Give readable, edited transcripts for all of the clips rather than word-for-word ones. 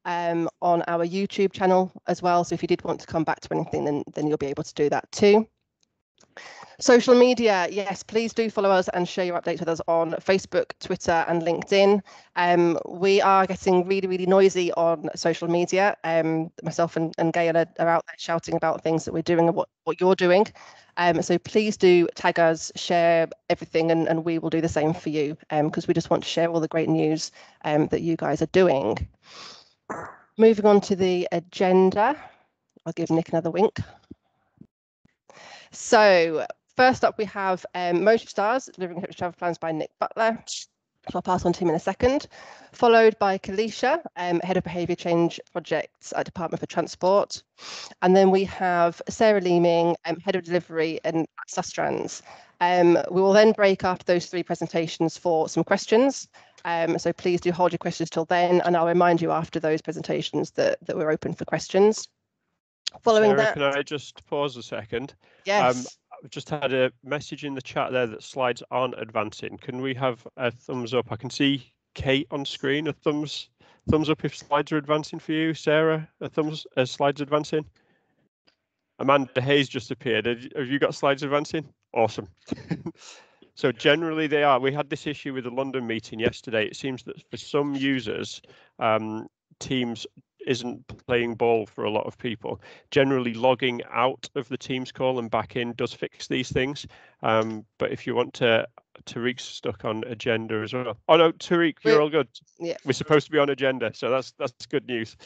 on our YouTube channel as well. So if you did want to come back to anything, then you'll be able to do that too. Social media, yes, please do follow us and share your updates with us on Facebook, Twitter and LinkedIn. We are getting really, really noisy on social media. Myself and Gail are out there shouting about things that we're doing and what you're doing. So please do tag us, share everything, and we will do the same for you, because we just want to share all the great news that you guys are doing. Moving on to the agenda, I'll give Nick another wink. So first up, we have Modeshift Stars, Delivering Heritage Travel Plans by Nick Butler. I'll pass on to him in a second, followed by Kalisha, Head of Behaviour Change Projects at Department for Transport. And then we have Sarah Leeming, Head of Delivery at Sustrans. We will then break after those three presentations for some questions. So please do hold your questions till then, and I'll remind you after those presentations that we're open for questions. Following Sarah, that, can I just pause a second? Yes. I've just had a message in the chat there that slides aren't advancing. Can we have a thumbs up? I can see Kate on screen. A thumbs up if slides are advancing for you. Sarah, slides advancing. Amanda Hayes just appeared. Have you got slides advancing? Awesome. So generally they are. We had this issue with the London meeting yesterday. It seems that for some users, Teams isn't playing ball for a lot of people. Generally logging out of the Teams call and back in does fix these things. But if you want to, Tariq's stuck on agenda as well. Oh no, Tariq, you're all good. Yeah. We're supposed to be on agenda, so that's good news.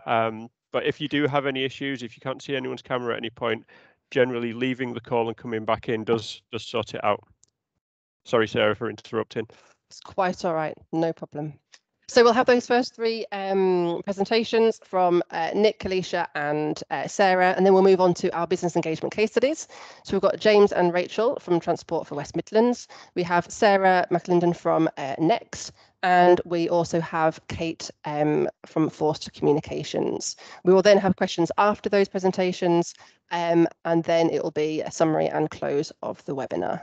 But if you do have any issues, if you can't see anyone's camera at any point, generally leaving the call and coming back in does sort it out. Sorry, Sarah, for interrupting. It's quite all right, no problem. So we'll have those first three presentations from Nick, Kalisha and Sarah, and then we'll move on to our business engagement case studies. So we've got James and Rachel from Transport for West Midlands. We have Sarah McLinden from Next, and we also have Kate from Forster Communications. We will then have questions after those presentations, and then it will be a summary and close of the webinar.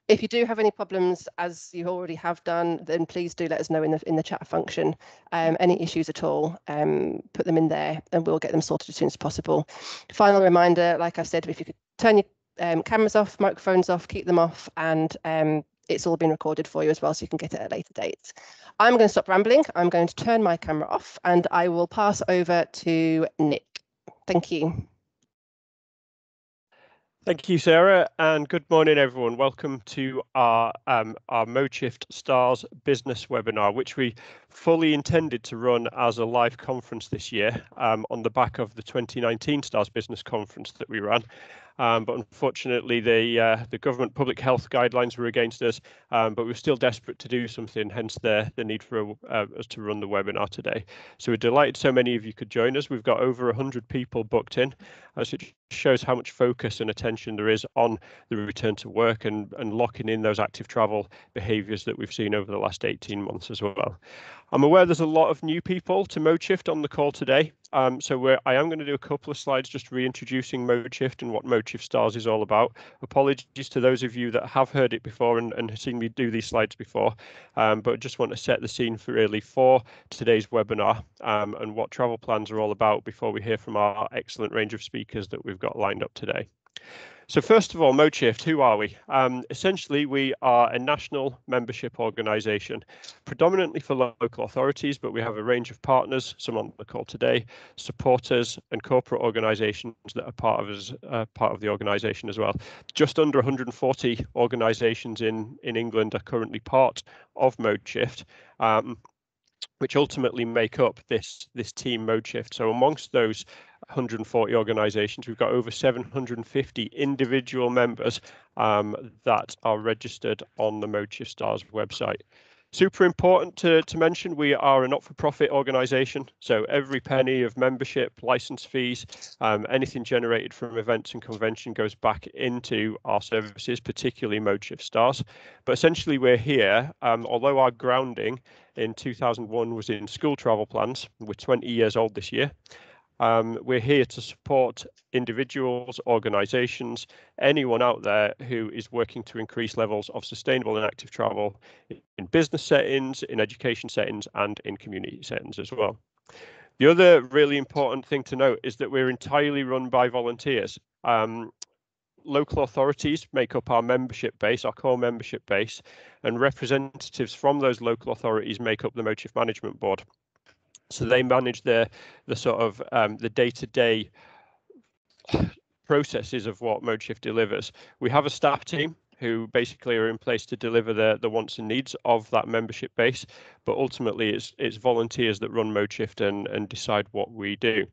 If you do have any problems, as you already have done, then please do let us know in the chat function. Any issues at all, put them in there and we'll get them sorted as soon as possible. Final reminder, like I said, if you could turn your cameras off, microphones off, keep them off, and it's all been recorded for you as well, so you can get it at a later date. I'm going to stop rambling. I'm going to turn my camera off and I will pass over to Nick. Thank you. Thank you, Sarah, and good morning, everyone. Welcome to our Modeshift Stars business webinar, which we fully intended to run as a live conference this year on the back of the 2019 Stars Business Conference that we ran. But unfortunately, the government public health guidelines were against us, but we're still desperate to do something, hence the need for us to run the webinar today. So we're delighted so many of you could join us. We've got over 100 people booked in, so it shows how much focus and attention there is on the return to work and locking in those active travel behaviours that we've seen over the last 18 months as well. I'm aware there's a lot of new people to Modeshift on the call today. So I am going to do a couple of slides just reintroducing Modeshift and what Modeshift Stars is all about. Apologies to those of you that have heard it before and seen me do these slides before, but just want to set the scene for today's webinar and what travel plans are all about before we hear from our excellent range of speakers that we've got lined up today. So first of all, Modeshift, who are we? Essentially, we are a national membership organisation, predominantly for local authorities, but we have a range of partners, some on the call today, supporters and corporate organisations that are part of the organisation as well. Just under 140 organisations in England are currently part of Modeshift, which ultimately make up this team Modeshift. So amongst those 140 organisations, we've got over 750 individual members that are registered on the Modeshift Stars website. Super important to mention, we are a not-for-profit organisation, so every penny of membership, licence fees, anything generated from events and convention goes back into our services, particularly Modeshift Stars. But essentially we're here, although our grounding in 2001 was in school travel plans, we're 20 years old this year. We're here to support individuals, organisations, anyone out there who is working to increase levels of sustainable and active travel in business settings, in education settings, and in community settings as well. The other really important thing to note is that we're entirely run by volunteers. Local authorities make up our membership base, our core membership base, and representatives from those local authorities make up the Modeshift Management Board. So they manage the sort of the day-to-day processes of what Modeshift delivers. We have a staff team who basically are in place to deliver the wants and needs of that membership base, but ultimately it's volunteers that run Modeshift and decide what we do.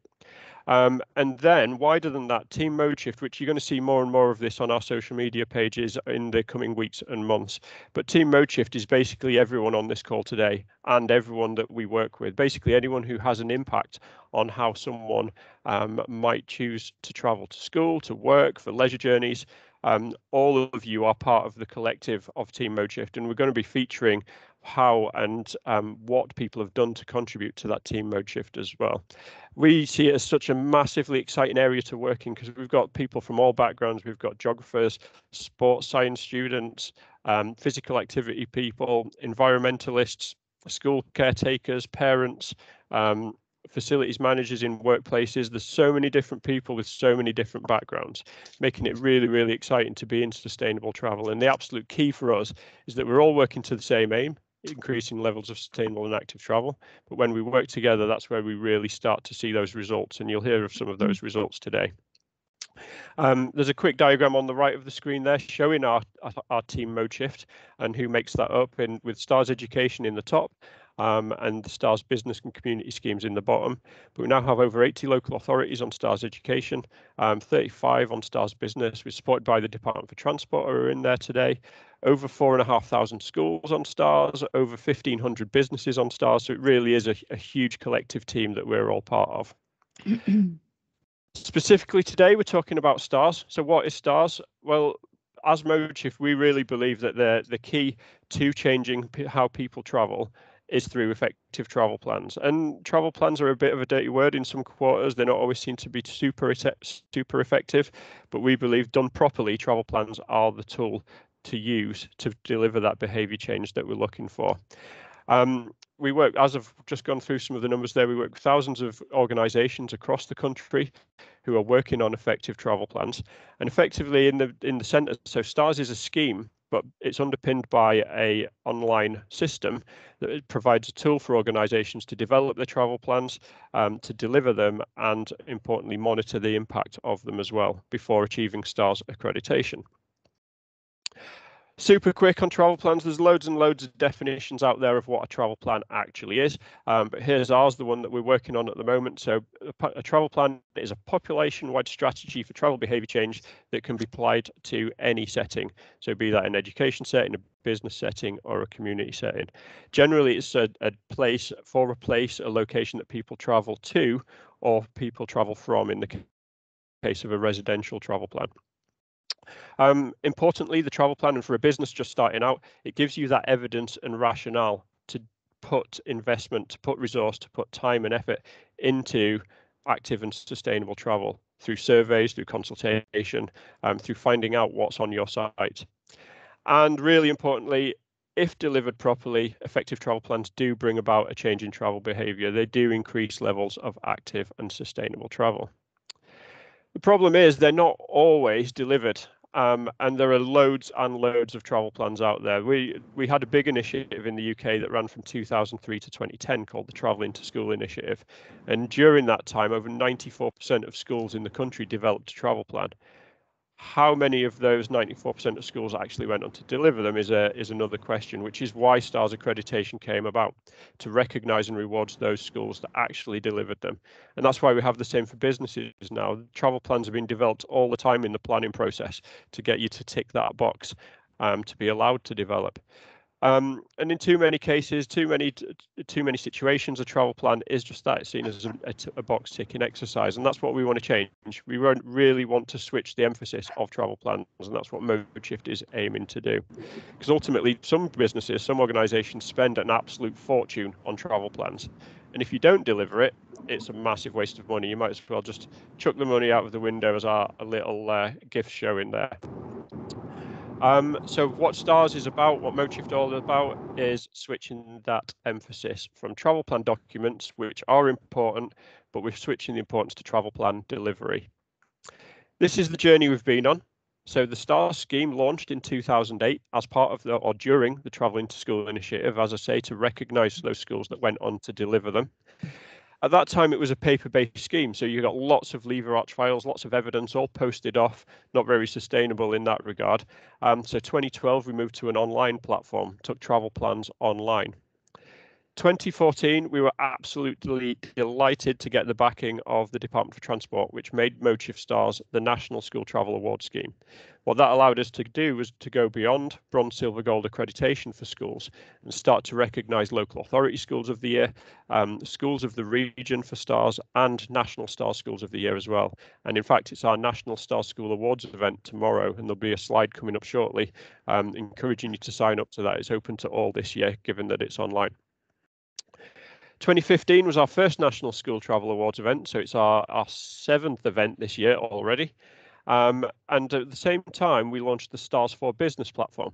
And then wider than that, Team Modeshift, which you're going to see more and more of this on our social media pages in the coming weeks and months. But Team Modeshift is basically everyone on this call today and everyone that we work with, basically anyone who has an impact on how someone might choose to travel to school, to work, for leisure journeys. All of you are part of the collective of Team Modeshift, and we're going to be featuring how and what people have done to contribute to that Team Modeshift as well. We see it as such a massively exciting area to work in because we've got people from all backgrounds. We've got geographers, sports science students, physical activity people, environmentalists, school caretakers, parents, facilities managers in workplaces. There's so many different people with so many different backgrounds, making it really, really exciting to be in sustainable travel. And the absolute key for us is that we're all working to the same aim, increasing levels of sustainable and active travel. But when we work together, that's where we really start to see those results, and you'll hear of some of those results today. There's a quick diagram on the right of the screen there showing our Team Modeshift and who makes that up, with STARS Education in the top and the STARS Business and Community Schemes in the bottom. But we now have over 80 local authorities on STARS Education, 35 on STARS Business. We're supported by the Department for Transport, who are in there today. Over 4,500 schools on STARS, over 1,500 businesses on STARS. So it really is a huge collective team that we're all part of. Specifically today, we're talking about STARS. So what is STARS? Well, as Modeshift, we really believe that the key to changing how people travel is through effective travel plans. And travel plans are a bit of a dirty word in some quarters. They're not always seen to be super effective, but we believe done properly, travel plans are the tool to use to deliver that behaviour change that we're looking for. We work, as I've just gone through some of the numbers there, we work with thousands of organisations across the country who are working on effective travel plans. And effectively in the centre, so STARS is a scheme, but it's underpinned by an online system that provides a tool for organisations to develop their travel plans, to deliver them, and importantly monitor the impact of them as well before achieving STARS accreditation. Super quick on travel plans. There's loads and loads of definitions out there of what a travel plan actually is, but here's ours, the one that we're working on at the moment. So a travel plan is a population-wide strategy for travel behaviour change that can be applied to any setting. So be that an education setting, a business setting, or a community setting. Generally, it's a place, a location that people travel to or people travel from in the case of a residential travel plan. Importantly, the travel plan, and for a business just starting out, it gives you that evidence and rationale to put investment, to put resource, to put time and effort into active and sustainable travel through surveys, through consultation, through finding out what's on your site. And really importantly, if delivered properly, effective travel plans do bring about a change in travel behaviour. They do increase levels of active and sustainable travel. The problem is they're not always delivered, and there are loads and loads of travel plans out there. We had a big initiative in the UK that ran from 2003 to 2010 called the Travel into School Initiative, and during that time over 94% of schools in the country developed a travel plan. How many of those 94% of schools actually went on to deliver them is another question, which is why STARS accreditation came about, to recognise and reward those schools that actually delivered them. And that's why we have the same for businesses now. Travel plans are being developed all the time in the planning process to get you to tick that box to be allowed to develop. And in too many cases, too many situations, a travel plan is just that. It's seen as a box ticking exercise, and that's what we want to change. We really want to switch the emphasis of travel plans, and that's what Modeshift is aiming to do. Because ultimately, some businesses, some organisations spend an absolute fortune on travel plans, and if you don't deliver it, it's a massive waste of money. You might as well just chuck the money out of the window, as our little gift show in there. So what STARS is about, what Modeshift all about, is switching that emphasis from travel plan documents, which are important, but we're switching the importance to travel plan delivery. This is the journey we've been on. So the STARS scheme launched in 2008 as part of or during the Travelling to School initiative, as I say, to recognise those schools that went on to deliver them. At that time, it was a paper-based scheme, so you got lots of lever arch files, lots of evidence, all posted off, not very sustainable in that regard. So 2012, we moved to an online platform, took travel plans online. 2014, we were absolutely delighted to get the backing of the Department for Transport, which made Modeshift STARS the National School Travel Award Scheme. What that allowed us to do was to go beyond bronze, silver, gold accreditation for schools and start to recognise local authority schools of the year, schools of the region for STARS, and national STARS schools of the year as well. And in fact, it's our National STARS School Awards event tomorrow, and there'll be a slide coming up shortly, encouraging you to sign up to that. It's open to all this year, given that it's online. 2015 was our first National School Travel Awards event, so it's our 7th event this year already. And at the same time, we launched the STARS for Business platform.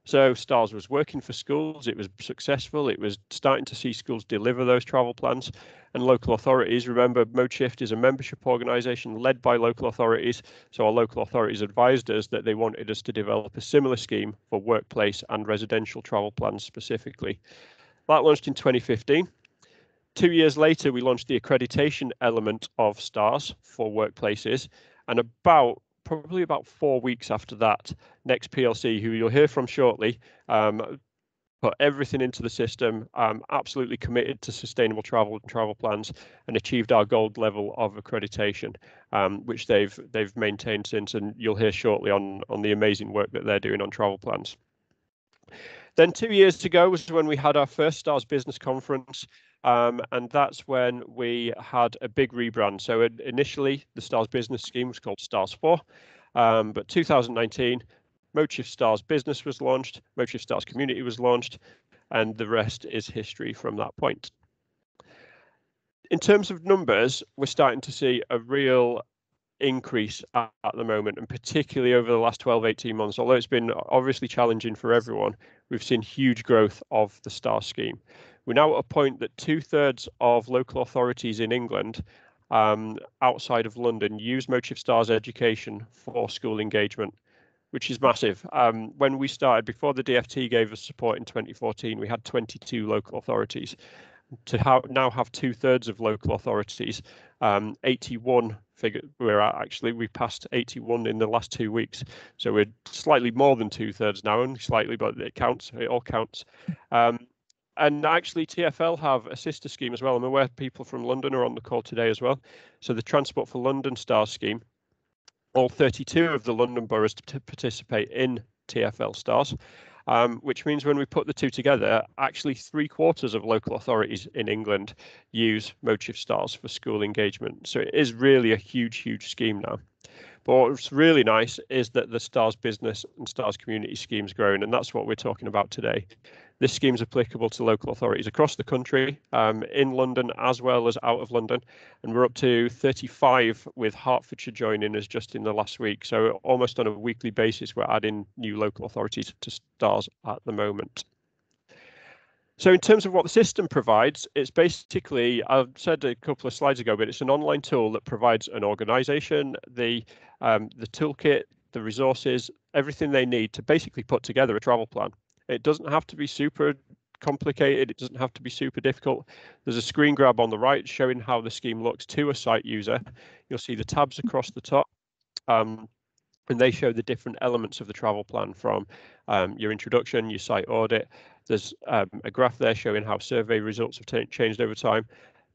So STARS was working for schools, it was successful, it was starting to see schools deliver those travel plans, and local authorities. Remember, Modeshift is a membership organisation led by local authorities, so our local authorities advised us that they wanted us to develop a similar scheme for workplace and residential travel plans specifically. That launched in 2015. 2 years later, we launched the accreditation element of STARS for workplaces, and probably about 4 weeks after that, Next PLC, who you'll hear from shortly, put everything into the system, absolutely committed to sustainable travel plans, and achieved our gold level of accreditation, which they've maintained since, and you'll hear shortly on the amazing work that they're doing on travel plans. Then 2 years ago was when we had our first STARS Business Conference, and that's when we had a big rebrand. So initially, the STARS Business scheme was called STARS 4, but 2019, Modeshift STARS Business was launched, Modeshift STARS Community was launched, and the rest is history from that point. In terms of numbers, we're starting to see a real increase at the moment, and particularly over the last 12-18 months, although it's been obviously challenging for everyone, we've seen huge growth of the STARS scheme. We're now at a point that 2/3 of local authorities in England outside of London use Modeshift STARS education for school engagement, which is massive. When we started, before the DFT gave us support in 2014, we had 22 local authorities. To now have 2/3 of local authorities, 81 figure we're at actually. We passed 81 in the last 2 weeks, so we're slightly more than 2/3 now, only slightly, but it counts. It all counts. And actually, TfL have a sister scheme as well. I'm aware people from London are on the call today as well. So the Transport for London STARS scheme, all 32 of the London boroughs to participate in TfL STARS. Which means when we put the two together, actually 3/4 of local authorities in England use Modeshift STARS for school engagement. So it is really a huge, huge scheme now. But what's really nice is that the STARS Business and STARS Community scheme's grown, and that's what we're talking about today. This scheme is applicable to local authorities across the country, in London as well as out of London, and we're up to 35 with Hertfordshire joining us just in the last week. So almost on a weekly basis, we're adding new local authorities to STARS at the moment. So in terms of what the system provides, it's basically, I've said a couple of slides ago, but it's an online tool that provides an organisation, the toolkit, the resources, everything they need to basically put together a travel plan. It doesn't have to be super complicated. It doesn't have to be super difficult. There's a screen grab on the right showing how the scheme looks to a site user. You'll see the tabs across the top. And they show the different elements of the travel plan, from your introduction, your site audit. There's a graph there showing how survey results have changed over time.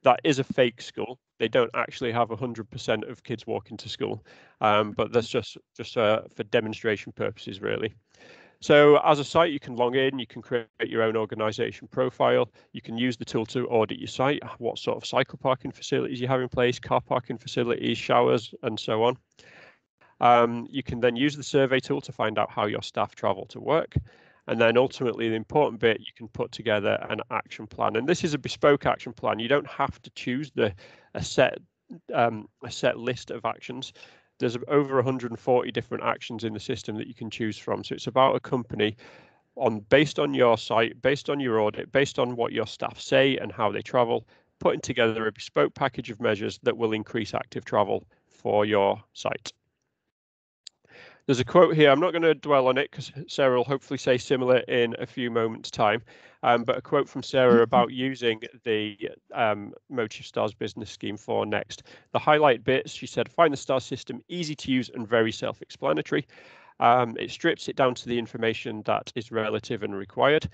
That is a fake school. They don't actually have 100% of kids walking to school, but that's just for demonstration purposes, really. So as a site, you can log in, you can create your own organisation profile, you can use the tool to audit your site, what sort of cycle parking facilities you have in place, car parking facilities, showers, and so on. You can then use the survey tool to find out how your staff travel to work. And then ultimately, the important bit, you can put together an action plan. And this is a bespoke action plan. You don't have to choose a set list of actions. there's over 140 different actions in the system that you can choose from. So it's about a company based on your site, based on your audit, based on what your staff say and how they travel, putting together a bespoke package of measures that will increase active travel for your site. There's a quote here. I'm not going to dwell on it because Sarah will hopefully say similar in a few moments' time. But a quote from Sarah about using the Modeshift Stars business scheme for Next. The highlight bits, she said, find the STARS system easy to use and very self-explanatory. It strips it down to the information that is relative and required.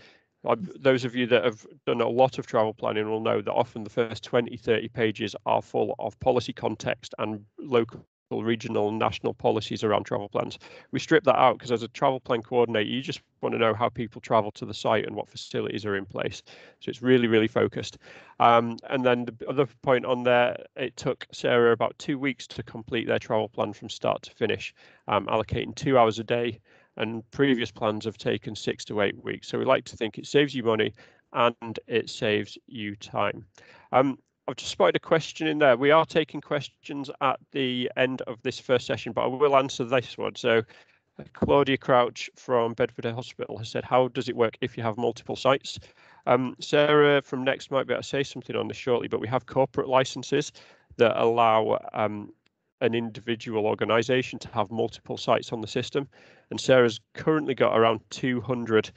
Those of you that have done a lot of travel planning will know that often the first 20, 30 pages are full of policy context and local, regional and national policies around travel plans. We strip that out because as a travel plan coordinator, you just want to know how people travel to the site and what facilities are in place. So it's really, really focused. And then the other point on there, it took Sarah about 2 weeks to complete their travel plan from start to finish, allocating 2 hours a day, and previous plans have taken 6 to 8 weeks. So we like to think it saves you money and it saves you time. I've just spotted a question in there. We are taking questions at the end of this first session, but I will answer this one. So Claudia Crouch from Bedford Hospital has said, how does it work if you have multiple sites? Sarah from Next might be able to say something on this shortly, but we have corporate licenses that allow an individual organisation to have multiple sites on the system. And Sarah's currently got around 200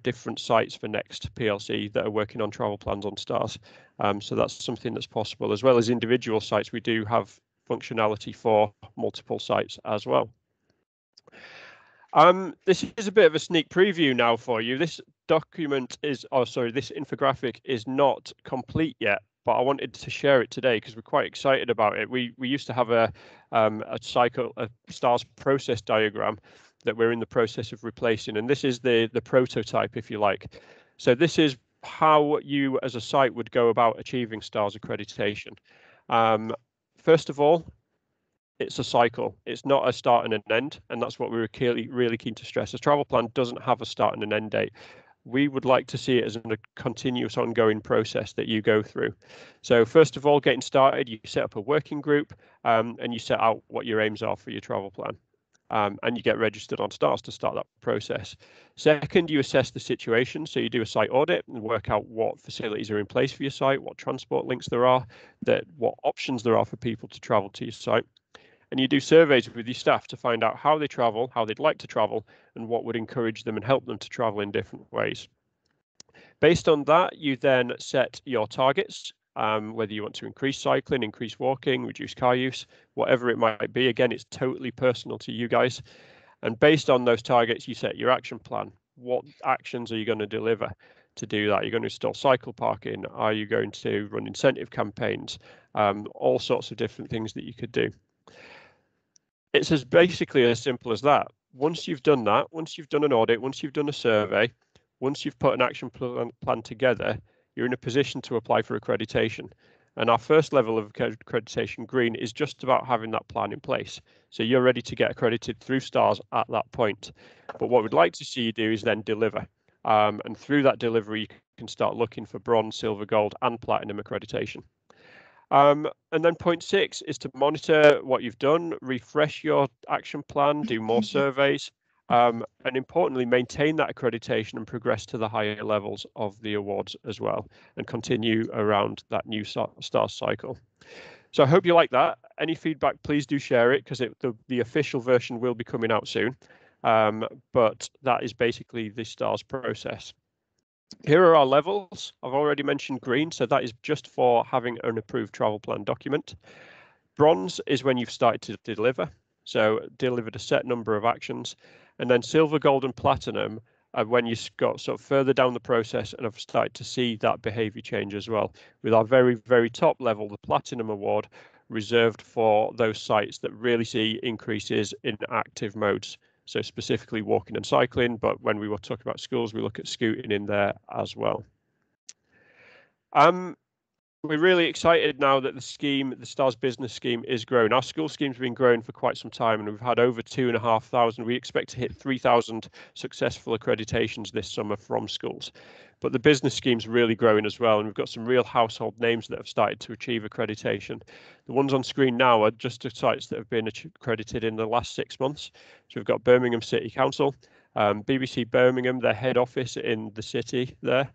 different sites for Next PLC that are working on travel plans on STARS. So that's something that's possible, as well as individual sites. We do have functionality for multiple sites as well. This is a bit of a sneak preview now for you. This document is, this infographic is not complete yet, but I wanted to share it today because we're quite excited about it. We used to have a STARS process diagram that we're in the process of replacing, and this is the prototype, if you like. So this is how you as a site would go about achieving STARS accreditation. First of all, it's a cycle. It's not a start and an end, and that's what we were really keen to stress. A travel plan doesn't have a start and an end date. We would like to see it as a continuous ongoing process that you go through. So first of all, getting started, you set up a working group and you set out what your aims are for your travel plan. And you get registered on STARS to start that process. Second, you assess the situation. So you do a site audit and work out what facilities are in place for your site, what transport links there are, what options there are for people to travel to your site. And you do surveys with your staff to find out how they travel, how they'd like to travel, and what would encourage them and help them to travel in different ways. Based on that, you then set your targets, whether you want to increase cycling, increase walking, reduce car use, whatever it might be. Again, it's totally personal to you guys. And based on those targets, you set your action plan. What actions are you going to deliver to do that? You're going to install cycle parking? Are you going to run incentive campaigns? All sorts of different things that you could do. It's basically as simple as that. Once you've done that, once you've done an audit, once you've done a survey, once you've put an action plan together, you're in a position to apply for accreditation. And our first level of accreditation, green, is just about having that plan in place. So you're ready to get accredited through STARS at that point. But what we'd like to see you do is then deliver. And through that delivery, you can start looking for bronze, silver, gold, and platinum accreditation. And then point 6 is to monitor what you've done, refresh your action plan, do more surveys, and importantly, maintain that accreditation and progress to the higher levels of the awards as well, and continue around that new STARS cycle. So I hope you like that. Any feedback, please do share it, because the official version will be coming out soon. But that is basically the STARS process. Here are our levels. I've already mentioned green, so that is just for having an approved travel plan document. Bronze is when you've started to deliver, so delivered a set number of actions. And then silver, gold, and platinum are when you've got sort of further down the process and have started to see that behaviour change as well. With our very top level, the platinum award, reserved for those sites that really see increases in active modes. So specifically walking and cycling, but when we were talking about schools, we look at scooting in there as well. we're really excited now that the scheme, the STARS business scheme, is growing. Our school scheme's been growing for quite some time, and we've had over 2,500. We expect to hit 3,000 successful accreditations this summer from schools. But the business scheme's really growing as well, and we've got some real household names that have started to achieve accreditation. The ones on screen now are just the sites that have been accredited in the last 6 months. So we've got Birmingham City Council, BBC Birmingham, their head office in the city there.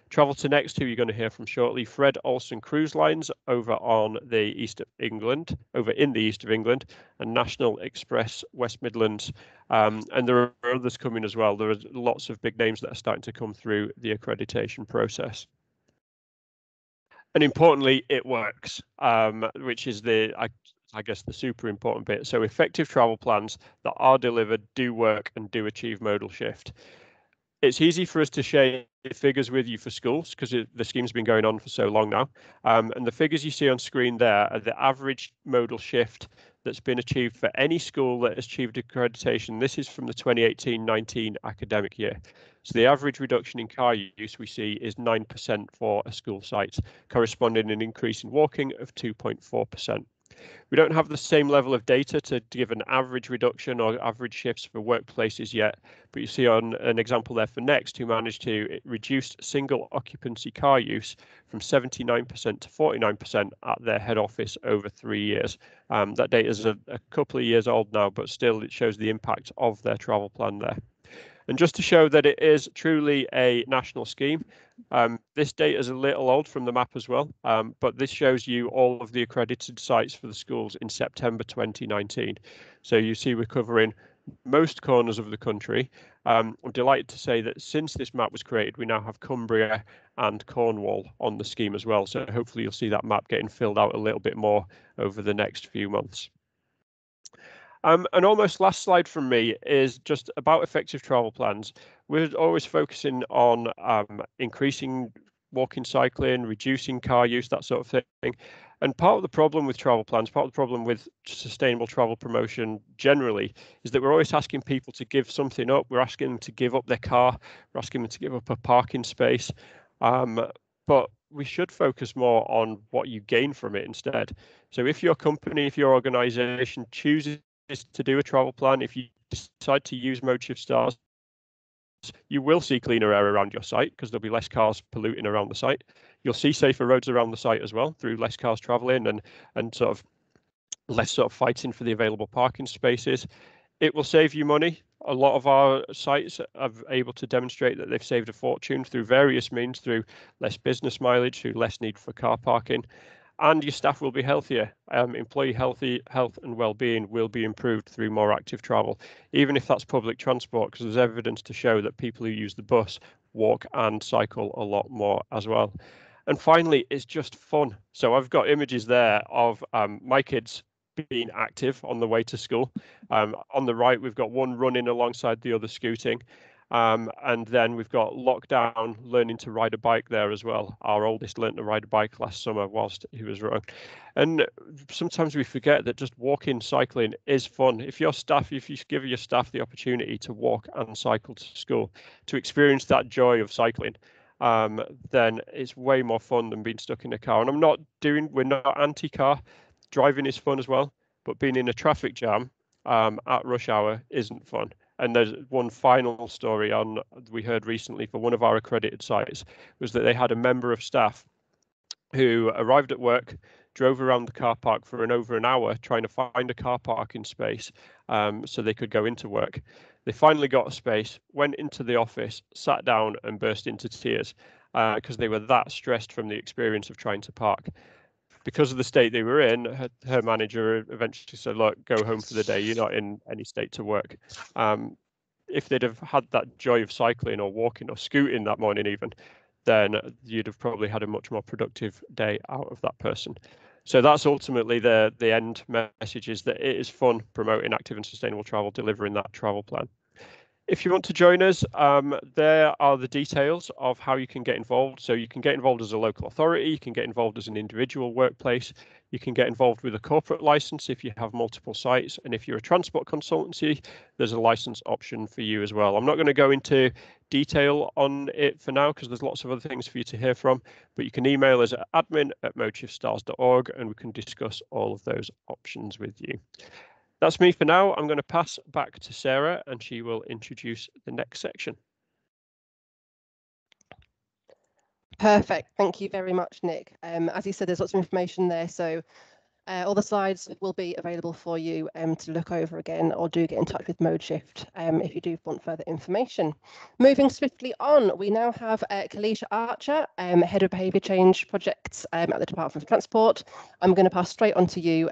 Travel to Next, who you're going to hear from shortly, Fred Olsen Cruise Lines over on the east of England, over in the east of England, and National Express West Midlands. And there are others coming as well. There are lots of big names that are starting to come through the accreditation process. And importantly, it works, which is I guess the super important bit. So effective travel plans that are delivered do work and do achieve modal shift. It's easy for us to share figures with you for schools because the scheme's been going on for so long now. And the figures you see on screen there are the average modal shift that's been achieved for any school that has achieved accreditation. This is from the 2018-19 academic year. So the average reduction in car use we see is 9% for a school site, corresponding to an increase in walking of 2.4%. We don't have the same level of data to give an average reduction or average shifts for workplaces yet, but you see on an example there for Next, who managed to reduce single occupancy car use from 79% to 49% at their head office over 3 years. That data is a couple of years old now, but still it shows the impact of their travel plan there. And just to show that it is truly a national scheme, this data is a little old from the map as well, but this shows you all of the accredited sites for the schools in September 2019. So you see we're covering most corners of the country. I'm delighted to say that since this map was created, we now have Cumbria and Cornwall on the scheme as well. So hopefully you'll see that map getting filled out a little bit more over the next few months. And almost last slide from me is just about effective travel plans. We're always focusing on increasing walking, cycling, reducing car use, that sort of thing. And part of the problem with travel plans, part of the problem with sustainable travel promotion generally, is that we're always asking people to give something up. We're asking them to give up their car. We're asking them to give up a parking space. But we should focus more on what you gain from it instead. So if your company, if your organization chooses to do a travel plan, if you decide to use Modeshift Stars, you will see cleaner air around your site because there'll be less cars polluting around the site. You'll see safer roads around the site as well through less cars traveling and sort of less sort of fighting for the available parking spaces. It will save you money. A lot of our sites are able to demonstrate that they've saved a fortune through various means, through less business mileage, through less need for car parking. And your staff will be healthier. Employee health and well-being will be improved through more active travel, even if that's public transport, because there's evidence to show that people who use the bus walk and cycle a lot more as well. And finally, it's just fun. So I've got images there of my kids being active on the way to school. On the right, we've got one running alongside the other scooting. And then we've got lockdown learning to ride a bike there as well. Our oldest learned to ride a bike last summer whilst he was running. And sometimes we forget that just walking, cycling is fun. If you give your staff the opportunity to walk and cycle to school, to experience that joy of cycling, then it's way more fun than being stuck in a car. And we're not anti-car. Driving is fun as well, but being in a traffic jam at rush hour isn't fun. And there's one final story we heard recently for one of our accredited sites was that they had a member of staff who arrived at work, drove around the car park for over an hour trying to find a car parking space so they could go into work. They finally got a space, went into the office, sat down and burst into tears because they were that stressed from the experience of trying to park. Because of the state they were in, her manager eventually said, look, go home for the day. You're not in any state to work. If they'd have had that joy of cycling or walking or scooting that morning even, then you'd have probably had a much more productive day out of that person. So that's ultimately the end message, is that it is fun promoting active and sustainable travel, delivering that travel plan. If you want to join us, there are the details of how you can get involved. So you can get involved as a local authority, you can get involved as an individual workplace, you can get involved with a corporate license if you have multiple sites, and if you're a transport consultancy, there's a license option for you as well. I'm not going to go into detail on it for now because there's lots of other things for you to hear from, but you can email us at admin@modeshiftstars.org and we can discuss all of those options with you. That's me for now. I'm going to pass back to Sarah and she will introduce the next section. Perfect. Thank you very much, Nick. As you said, there's lots of information there, so all the slides will be available for you to look over again, or do get in touch with Modeshift if you do want further information. Moving swiftly on, we now have Kalisha Archer, Head of Behaviour Change Projects at the Department of Transport. I'm going to pass straight on to you.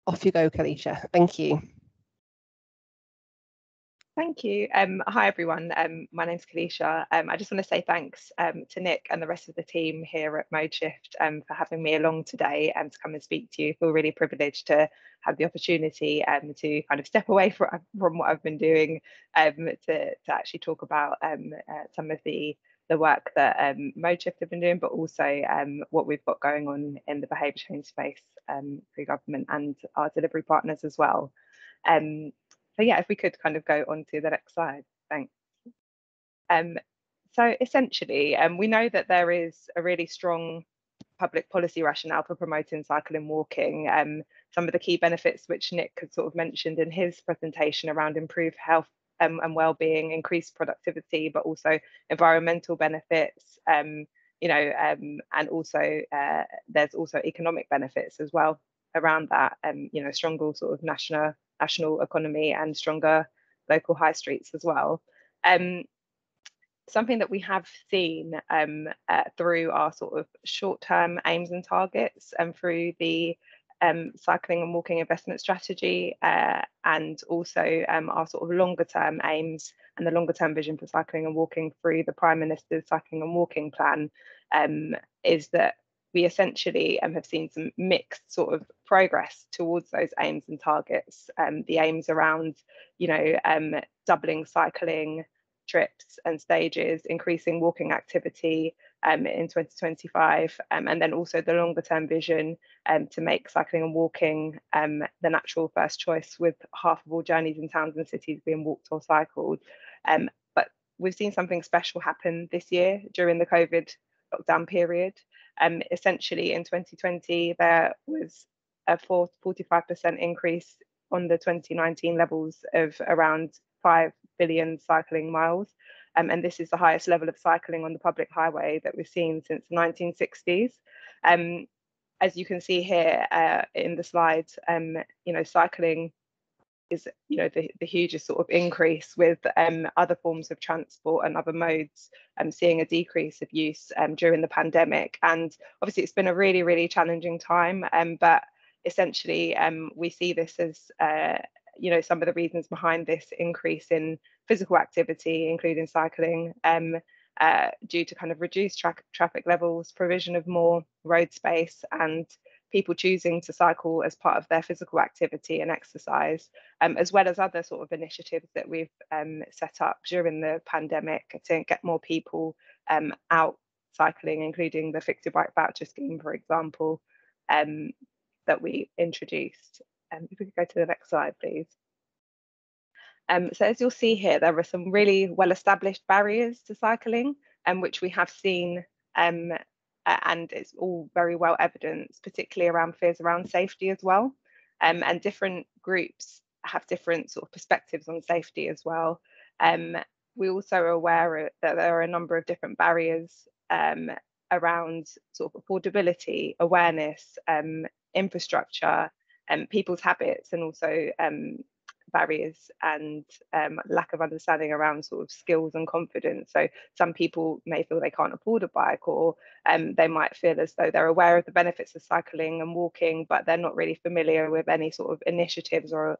Off you go, Kalisha. Thank you. Thank you. Hi, everyone. My name's Kalisha. I just want to say thanks to Nick and the rest of the team here at Modeshift for having me along today and to come and speak to you. I feel really privileged to have the opportunity to kind of step away from what I've been doing to actually talk about some of the work that Modeshift have been doing, but also what we've got going on in the behaviour change space through government and our delivery partners as well. So yeah, if we could kind of go on to the next slide, thanks. So essentially, we know that there is a really strong public policy rationale for promoting cycling and walking. Some of the key benefits which Nick had sort of mentioned in his presentation around improved health and well-being, increased productivity, but also environmental benefits, you know, and also there's also economic benefits as well around that, you know, stronger sort of national economy and stronger local high streets as well. Something that we have seen through our sort of short-term aims and targets and through the cycling and walking investment strategy and also our sort of longer-term aims and the longer-term vision for cycling and walking through the Prime Minister's cycling and walking plan is that we essentially have seen some mixed sort of progress towards those aims and targets. The aims around, you know, doubling cycling trips and stages, increasing walking activity in 2025, and then also the longer term vision to make cycling and walking the natural first choice, with half of all journeys in towns and cities being walked or cycled. But we've seen something special happen this year during the COVID lockdown period. Essentially in 2020 there was a 45% increase on the 2019 levels of around 5 billion cycling miles, and this is the highest level of cycling on the public highway that we've seen since the 1960s. As you can see here in the slides, you know, cycling is, you know, the hugest sort of increase, with other forms of transport and other modes seeing a decrease of use during the pandemic. And obviously it's been a really challenging time, but essentially we see this as you know, some of the reasons behind this increase in physical activity, including cycling, due to kind of reduced traffic levels, provision of more road space, and people choosing to cycle as part of their physical activity and exercise, as well as other sort of initiatives that we've set up during the pandemic to get more people out cycling, including the Fix Your Bike voucher scheme, for example, that we introduced. If we could go to the next slide, please. So as you'll see here, there are some really well-established barriers to cycling, which we have seen, and it's all very well evidenced, particularly around fears around safety as well. And different groups have different sort of perspectives on safety as well. We also are aware that there are a number of different barriers around sort of affordability, awareness, infrastructure, people's habits, and also barriers and lack of understanding around sort of skills and confidence. So some people may feel they can't afford a bike, or they might feel as though they're aware of the benefits of cycling and walking, but they're not really familiar with any sort of initiatives or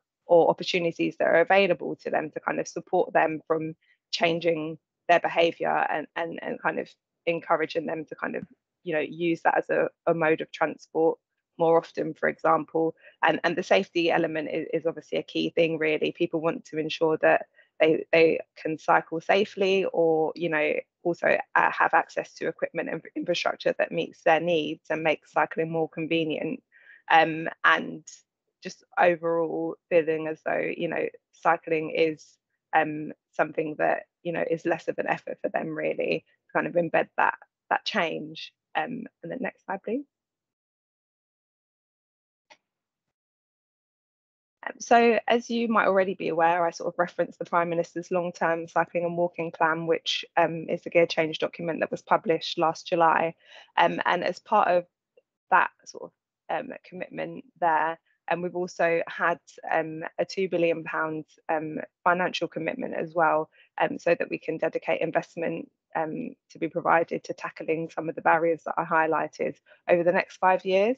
opportunities that are available to them to kind of support them from changing their behaviour and kind of encouraging them to kind of, you know, use that as a mode of transport more often, for example. And the safety element is obviously a key thing, really. People want to ensure that they can cycle safely, or, you know, also have access to equipment and infrastructure that meets their needs and makes cycling more convenient. And just overall feeling as though, you know, cycling is something that is less of an effort for them really to kind of embed that change. And the next slide, please. So as you might already be aware, I sort of referenced the Prime Minister's long-term cycling and walking plan, which is the gear change document that was published last July. And as part of that sort of commitment there, and we've also had a £2 billion financial commitment as well, so that we can dedicate investment to be provided to tackling some of the barriers that I highlighted over the next 5 years.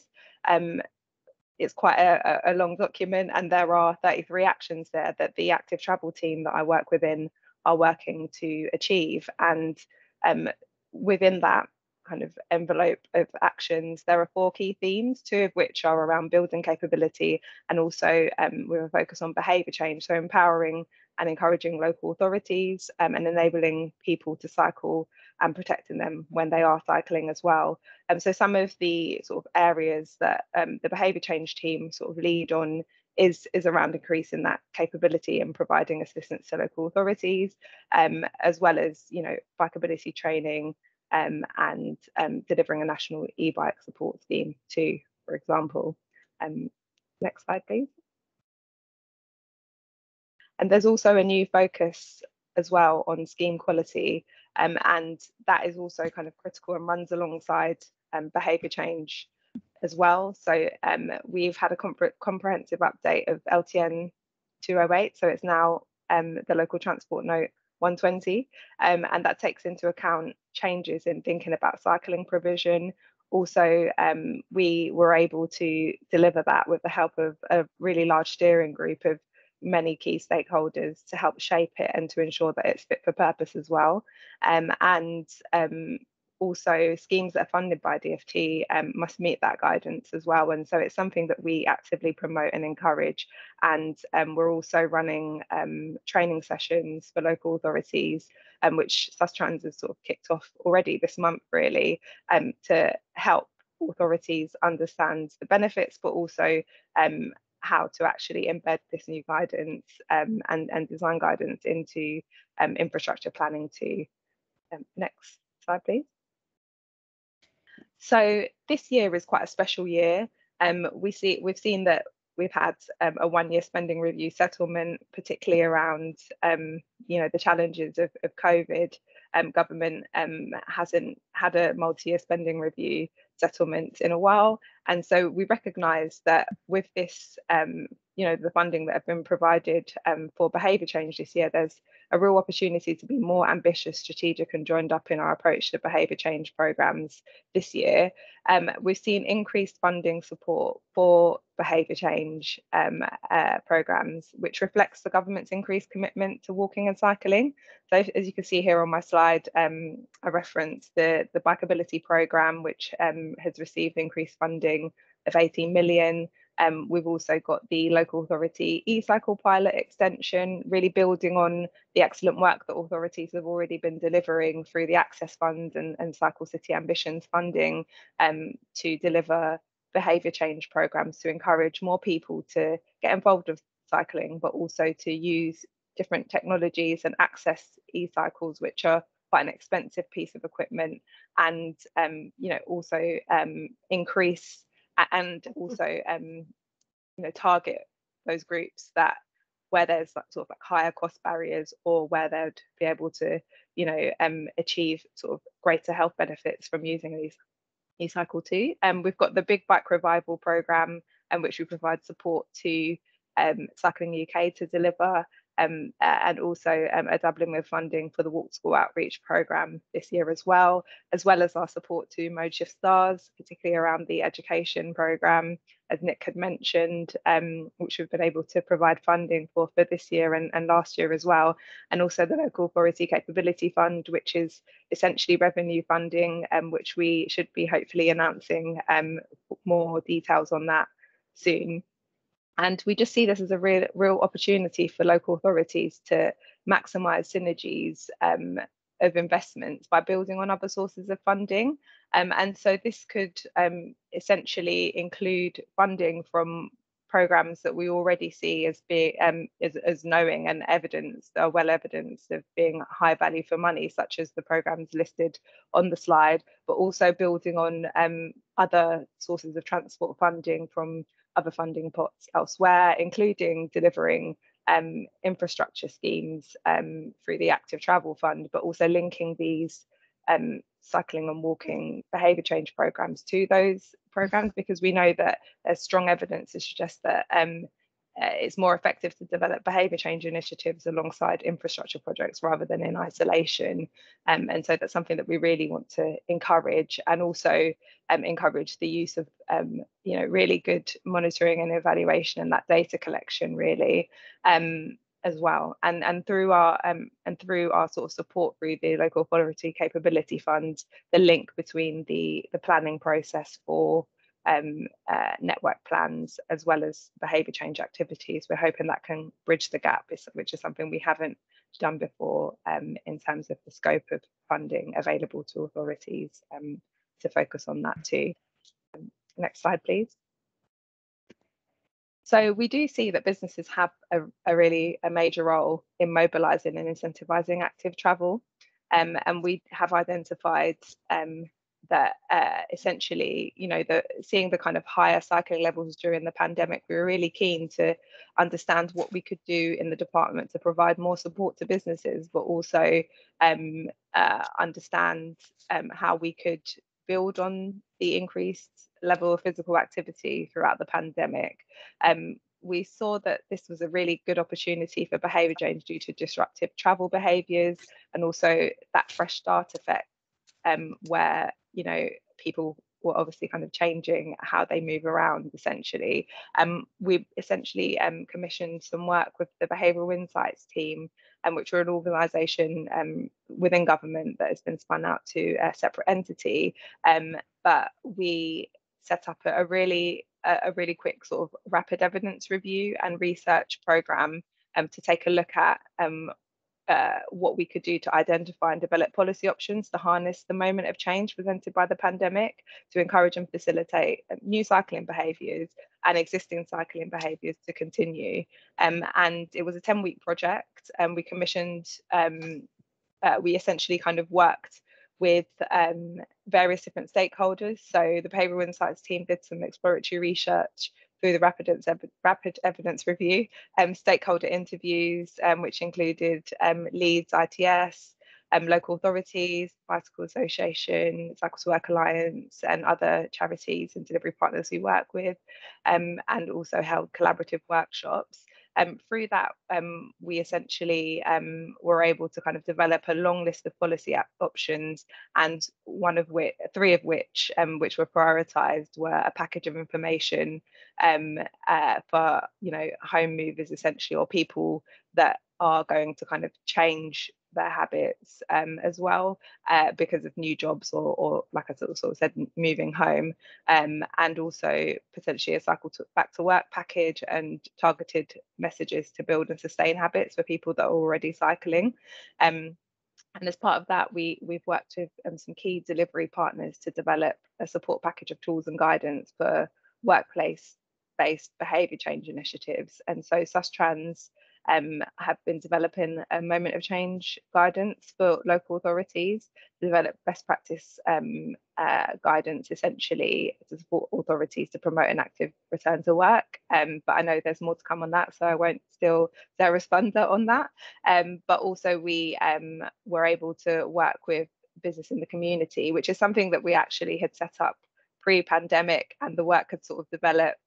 It's quite a long document, and there are 33 actions there that the active travel team that I work within are working to achieve. And within that kind of envelope of actions, there are 4 key themes, 2 of which are around building capability, and also with a focus on behaviour change, so empowering and encouraging local authorities and enabling people to cycle and protecting them when they are cycling as well. So some of the sort of areas that the behaviour change team sort of lead on is around increasing that capability and providing assistance to local authorities, as well as, bikeability training and delivering a national e-bike support scheme too, for example. Next slide, please. And there's also a new focus as well on scheme quality, and that is also kind of critical and runs alongside behaviour change as well. So we've had a comprehensive update of LTN 208, so it's now the Local Transport Note 120, and that takes into account changes in thinking about cycling provision. Also, we were able to deliver that with the help of a really large steering group of many key stakeholders to help shape it and to ensure that it's fit for purpose as well. And also schemes that are funded by DFT must meet that guidance as well. And so it's something that we actively promote and encourage. And we're also running training sessions for local authorities, which Sustrans has sort of kicked off already this month, really, to help authorities understand the benefits, but also how to actually embed this new guidance and design guidance into infrastructure planning too. Next slide, please. So this year is quite a special year. We've seen that we've had a 1-year spending review settlement, particularly around the challenges of COVID. Government hasn't had a multi-year spending review settlement in a while, and so we recognise that with this the funding that have been provided for behaviour change this year, there's a real opportunity to be more ambitious, strategic and joined up in our approach to behaviour change programmes this year. We've seen increased funding support for behaviour change programmes, which reflects the government's increased commitment to walking and cycling. So as you can see here on my slide, I referenced the bikeability programme, which has received increased funding of 18 million. We've also got the local authority e-cycle pilot extension, really building on the excellent work that authorities have already been delivering through the Access Fund and Cycle City Ambitions funding to deliver behaviour change programmes to encourage more people to get involved with cycling, but also to use different technologies and access e-cycles, which are quite an expensive piece of equipment, and also increase and also target those groups where there's sort of higher cost barriers, or where they'd be able to achieve sort of greater health benefits from using these e-cycle too. We've got the Big Bike Revival programme, which we provide support to Cycling UK to deliver, and also a doubling of funding for the Walk School Outreach programme this year as well as our support to Modeshift Stars, particularly around the education programme, as Nick had mentioned, which we've been able to provide funding for this year and last year as well, and also the Local Authority Capability Fund, which is essentially revenue funding, which we should be hopefully announcing more details on that soon. And we just see this as a real opportunity for local authorities to maximise synergies of investments by building on other sources of funding. And so this could essentially include funding from programs that we already see as being as knowing and evidence, are well evidenced of being high value for money, such as the programs listed on the slide, but also building on other sources of transport funding from other funding pots elsewhere, including delivering infrastructure schemes through the Active Travel Fund, but also linking these cycling and walking behaviour change programs to those programs, because we know that there's strong evidence to suggest that it's more effective to develop behaviour change initiatives alongside infrastructure projects rather than in isolation. And so that's something that we really want to encourage, and also encourage the use of really good monitoring and evaluation and that data collection really as well. And through our sort of support through the Local Authority Capability Fund, the link between the planning process for network plans as well as behaviour change activities, we're hoping that can bridge the gap, which is something we haven't done before in terms of the scope of funding available to authorities, to focus on that too. Next slide, please. So we do see that businesses have a major role in mobilising and incentivising active travel, and we have identified that essentially, seeing the kind of higher cycling levels during the pandemic, we were really keen to understand what we could do in the department to provide more support to businesses, but also understand how we could build on the increased level of physical activity throughout the pandemic. We saw that this was a really good opportunity for behaviour change due to disruptive travel behaviours, and also that fresh start effect, where people were obviously kind of changing how they move around essentially. We essentially commissioned some work with the Behavioural Insights team, which are an organisation within government that has been spun out to a separate entity, but we set up a really quick sort of rapid evidence review and research programme to take a look at what we could do to identify and develop policy options to harness the moment of change presented by the pandemic, to encourage and facilitate new cycling behaviours and existing cycling behaviours to continue. And it was a 10-week project, and we commissioned, we essentially kind of worked with various different stakeholders. So the Behavioural Insights team did some exploratory research through the rapid evidence review, stakeholder interviews, which included Leeds ITS, local authorities, Bicycle Association, Cycle to Work Alliance, and other charities and delivery partners we work with, and also held collaborative workshops. Through that, we essentially were able to kind of develop a long list of policy options, and three of which were prioritised, were a package of information for home movers essentially, or people that are going to kind of change their habits as well because of new jobs, or like I sort of said, moving home, and also potentially a cycle back to work package and targeted messages to build and sustain habits for people that are already cycling. And as part of that, we've worked with some key delivery partners to develop a support package of tools and guidance for workplace-based behaviour change initiatives. And so Sustrans have been developing a Moment of Change guidance for local authorities, to develop best practice guidance essentially to support authorities to promote an active return to work. But I know there's more to come on that, so I won't steal Sarah's thunder on that. But also we were able to work with business in the community, which is something that we actually had set up pre-pandemic, and the work had sort of developed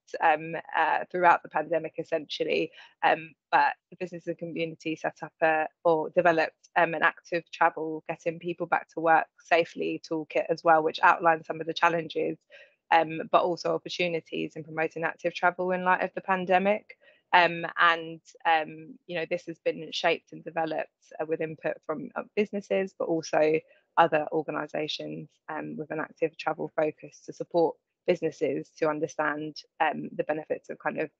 throughout the pandemic essentially, but the business and community set up or developed an active travel, getting people back to work safely toolkit as well, which outlines some of the challenges but also opportunities in promoting active travel in light of the pandemic. This has been shaped and developed with input from businesses, but also other organisations with an active travel focus, to support businesses to understand the benefits of kind of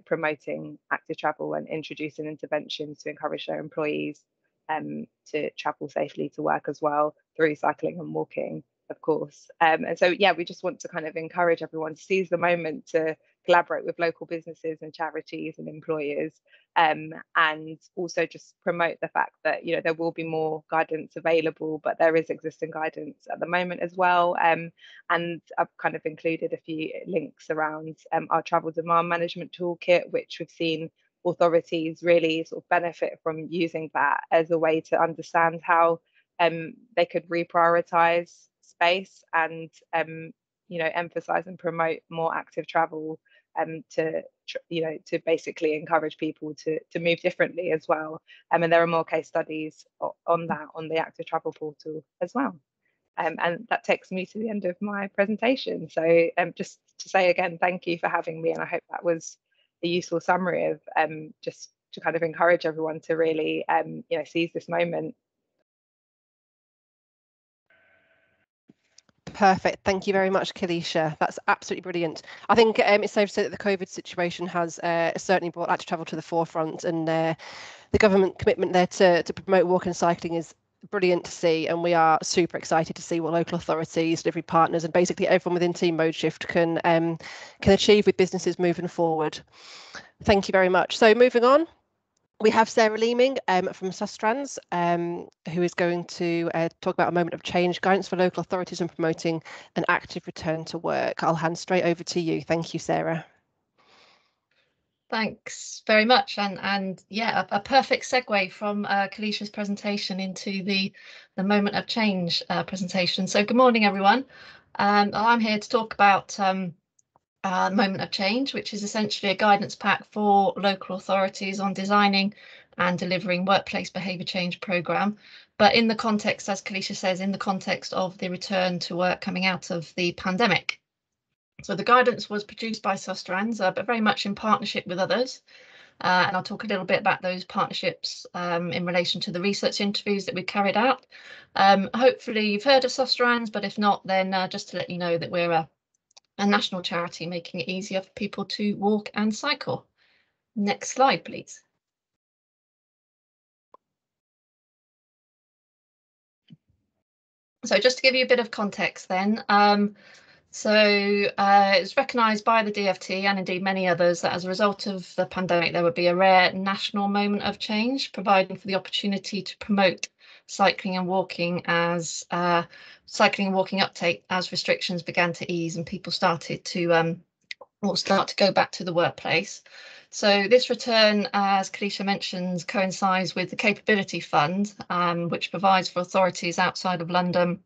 promoting active travel and introducing interventions to encourage their employees to travel safely to work as well, through cycling and walking, of course. And so, yeah, we just want to kind of encourage everyone to seize the moment to collaborate with local businesses and charities and employers, and also just promote the fact that, you know, there will be more guidance available, but there is existing guidance at the moment as well. And I've kind of included a few links around our travel demand management toolkit, which we've seen authorities really sort of benefit from using that as a way to understand how they could reprioritize space and you know, emphasize and promote more active travel, to basically encourage people to move differently as well. And there are more case studies on that on the active travel portal as well. And that takes me to the end of my presentation. So just to say again, thank you for having me, and I hope that was a useful summary of just to kind of encourage everyone to really you know, seize this moment. Perfect. Thank you very much, Kalisha. That's absolutely brilliant. I think it's safe to say that the COVID situation has certainly brought active travel to the forefront, and the government commitment there to promote walking and cycling is brilliant to see, and we are super excited to see what local authorities, delivery partners, and basically everyone within Team Modeshift can achieve with businesses moving forward. Thank you very much. So moving on, we have Sarah Leeming from Sustrans, who is going to talk about a moment of change, guidance for local authorities and promoting an active return to work. I'll hand straight over to you. Thank you, Sarah. Thanks very much, and yeah, a perfect segue from Kalisha's presentation into the moment of change presentation. So good morning, everyone. I'm here to talk about Moment of Change, which is essentially a guidance pack for local authorities on designing and delivering workplace behaviour change programme, but in the context, as Kalisha says, in the context of the return to work coming out of the pandemic. So the guidance was produced by Sustrans, but very much in partnership with others. And I'll talk a little bit about those partnerships in relation to the research interviews that we carried out. Hopefully you've heard of Sustrans, but if not, then just to let you know that we're a national charity making it easier for people to walk and cycle. Next slide, please. So just to give you a bit of context then, it's recognised by the DFT and indeed many others that as a result of the pandemic there would be a rare national moment of change, providing for the opportunity to promote cycling and walking as uptake as restrictions began to ease and people started to start to go back to the workplace. So this return, as Kalisha mentions, coincides with the Capability Fund, which provides for authorities outside of London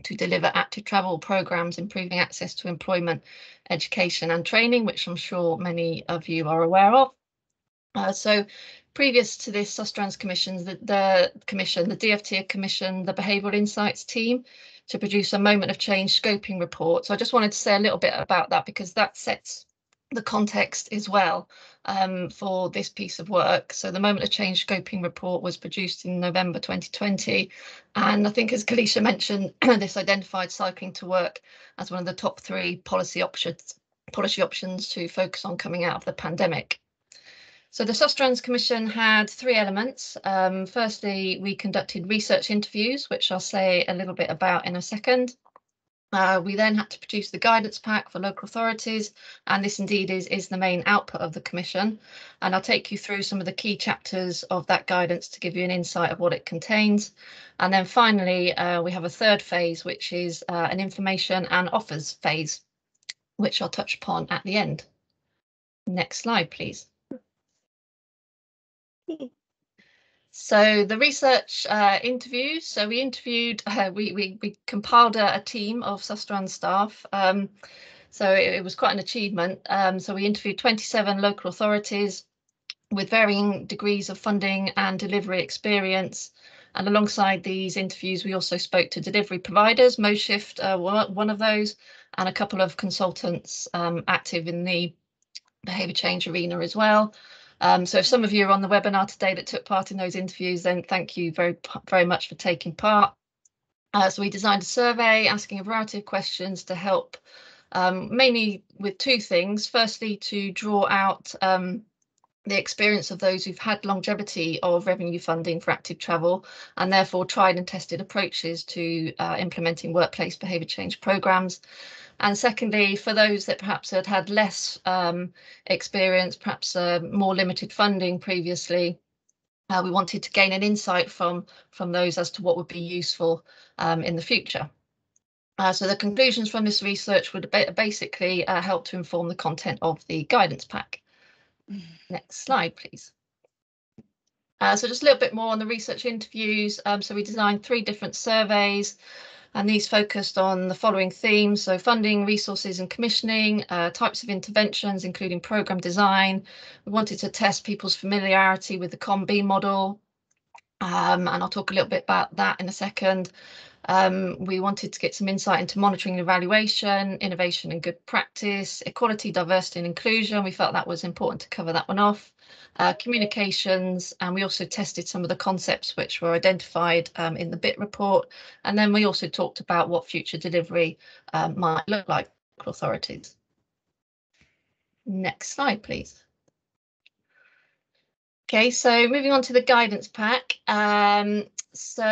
to deliver active travel programmes, improving access to employment, education and training, which I'm sure many of you are aware of. So previous to this Sustrans Commission, the DFT had commissioned the Behavioural Insights team to produce a Moment of Change scoping report. So I just wanted to say a little bit about that because that sets the context as well for this piece of work. So the Moment of Change scoping report was produced in November 2020, and I think, as Kalisha mentioned, this identified cycling to work as one of the top 3 policy options to focus on coming out of the pandemic. So the Sustrans Commission had 3 elements. Firstly, we conducted research interviews, which I'll say a little bit about in a second. We then had to produce the guidance pack for local authorities, and this indeed is the main output of the Commission. And I'll take you through some of the key chapters of that guidance to give you an insight of what it contains. And then finally, we have a 3rd phase, which is an information and offers phase, which I'll touch upon at the end. Next slide, please. So the research interviews, so we interviewed, we compiled a team of Sustrans staff, so it was quite an achievement. So we interviewed 27 local authorities with varying degrees of funding and delivery experience, and alongside these interviews we also spoke to delivery providers, Modeshift, one of those, and a couple of consultants active in the behaviour change arena as well. So if some of you are on the webinar today that took part in those interviews, then thank you very much for taking part. So we designed a survey asking a variety of questions to help, mainly with 2 things. Firstly, to draw out the experience of those who've had longevity of revenue funding for active travel and therefore tried and tested approaches to implementing workplace behaviour change programmes. And secondly, for those that perhaps had had less experience, perhaps more limited funding previously, we wanted to gain an insight from those as to what would be useful in the future. So the conclusions from this research would basically help to inform the content of the guidance pack. Next slide, please. So just a little bit more on the research interviews. So we designed 3 different surveys, and these focused on the following themes: so funding, resources and commissioning, types of interventions, including programme design. We wanted to test people's familiarity with the COM-B model, and I'll talk a little bit about that in a second. We wanted to get some insight into monitoring and evaluation, innovation and good practice, equality, diversity and inclusion. We felt that was important to cover that one off. Communications, and we also tested some of the concepts which were identified in the BIT report. And then we also talked about what future delivery might look like for authorities. Next slide, please. Okay, so moving on to the guidance pack. So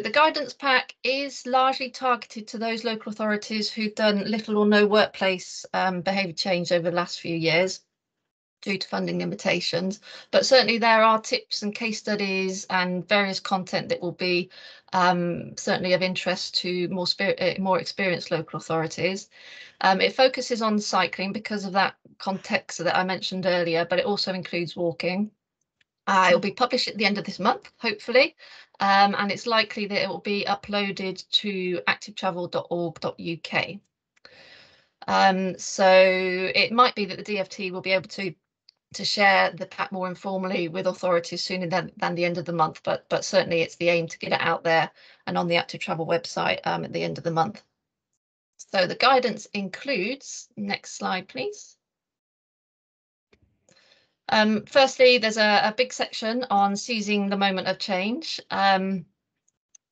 the guidance pack is largely targeted to those local authorities who've done little or no workplace behaviour change over the last few years due to funding limitations. But certainly there are tips and case studies and various content that will be certainly of interest to more experienced local authorities. It focuses on cycling because of that context that I mentioned earlier, but it also includes walking. It will be published at the end of this month, hopefully, and it's likely that it will be uploaded to activetravel.org.uk. So it might be that the DFT will be able to share the pack more informally with authorities sooner than the end of the month, but certainly it's the aim to get it out there and on the Active Travel website at the end of the month. So the guidance includes, next slide, please. Firstly, there's a big section on seizing the moment of change.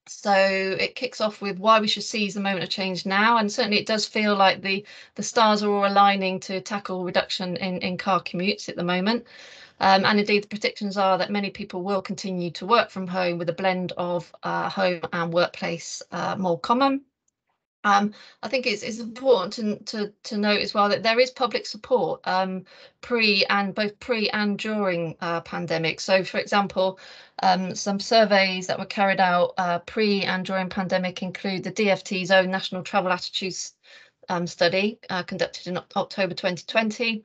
So it kicks off with why we should seize the moment of change now, and certainly it does feel like the stars are all aligning to tackle reduction in car commutes at the moment. And indeed, the predictions are that many people will continue to work from home with a blend of home and workplace more common. I think it's important to note as well that there is public support both pre and during pandemic. So, for example, some surveys that were carried out pre and during pandemic include the DFT's own National Travel Attitudes study conducted in October 2020,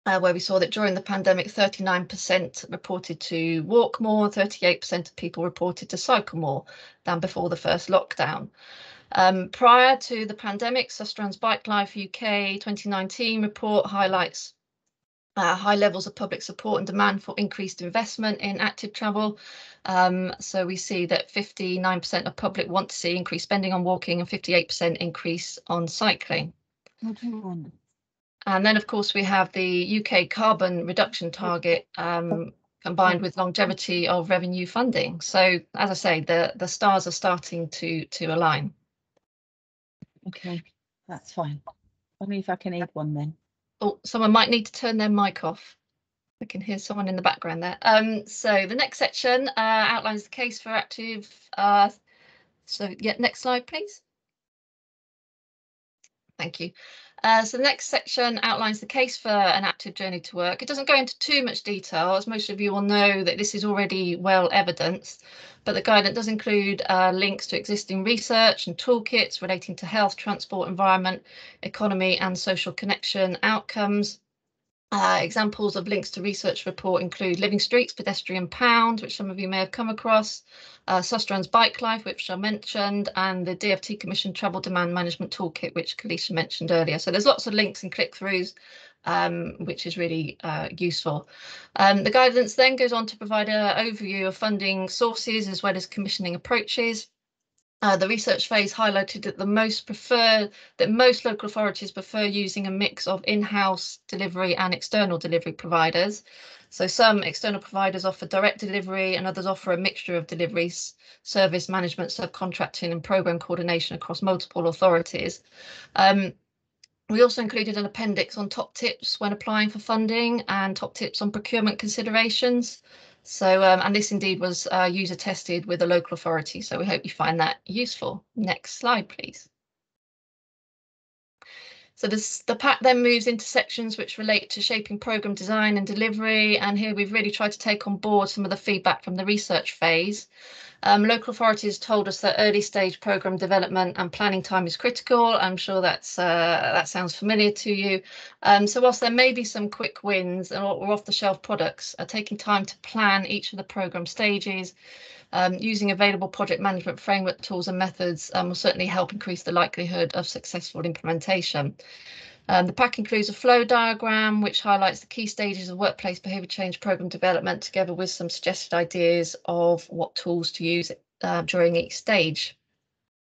where we saw that during the pandemic, 39% reported to walk more, 38% of people reported to cycle more than before the first lockdown. Prior to the pandemic, Sustrans Bike Life UK 2019 report highlights high levels of public support and demand for increased investment in active travel. So we see that 59% of public want to see increased spending on walking and 58% increase on cycling. And then, of course, we have the UK carbon reduction target combined with longevity of revenue funding. So, as I say, the stars are starting to align. Okay, that's fine. I mean, if I can add one then. Oh, someone might need to turn their mic off. I can hear someone in the background there. So the next section outlines the case for active. So yeah, next slide, please. Thank you. So the next section outlines the case for an active journey to work. It doesn't go into too much detail, as most of you will know that this is already well evidenced, but the guidance does include links to existing research and toolkits relating to health, transport, environment, economy and social connection outcomes. Examples of links to research report include Living Streets, Pedestrian Pound, which some of you may have come across, Sustrans Bike Life, which I mentioned, and the DFT Commission Travel Demand Management Toolkit, which Kalisha mentioned earlier. So there's lots of links and click-throughs, which is really useful. The guidance then goes on to provide an overview of funding sources as well as commissioning approaches. The research phase highlighted that most local authorities prefer using a mix of in-house delivery and external delivery providers. So some external providers offer direct delivery and others offer a mixture of deliveries, service management, subcontracting and programme coordination across multiple authorities. We also included an appendix on top tips when applying for funding and top tips on procurement considerations. So, and this indeed was user tested with a local authority. So we hope you find that useful. Next slide, please. So the pack then moves into sections which relate to shaping programme design and delivery. And here we've really tried to take on board some of the feedback from the research phase. Local authorities told us that early stage programme development and planning time is critical. I'm sure that sounds familiar to you. So whilst there may be some quick wins or off-the-shelf products, taking time to plan each of the programme stages, using available project management framework tools and methods will certainly help increase the likelihood of successful implementation. The pack includes a flow diagram which highlights the key stages of workplace behaviour change programme development, together with some suggested ideas of what tools to use during each stage.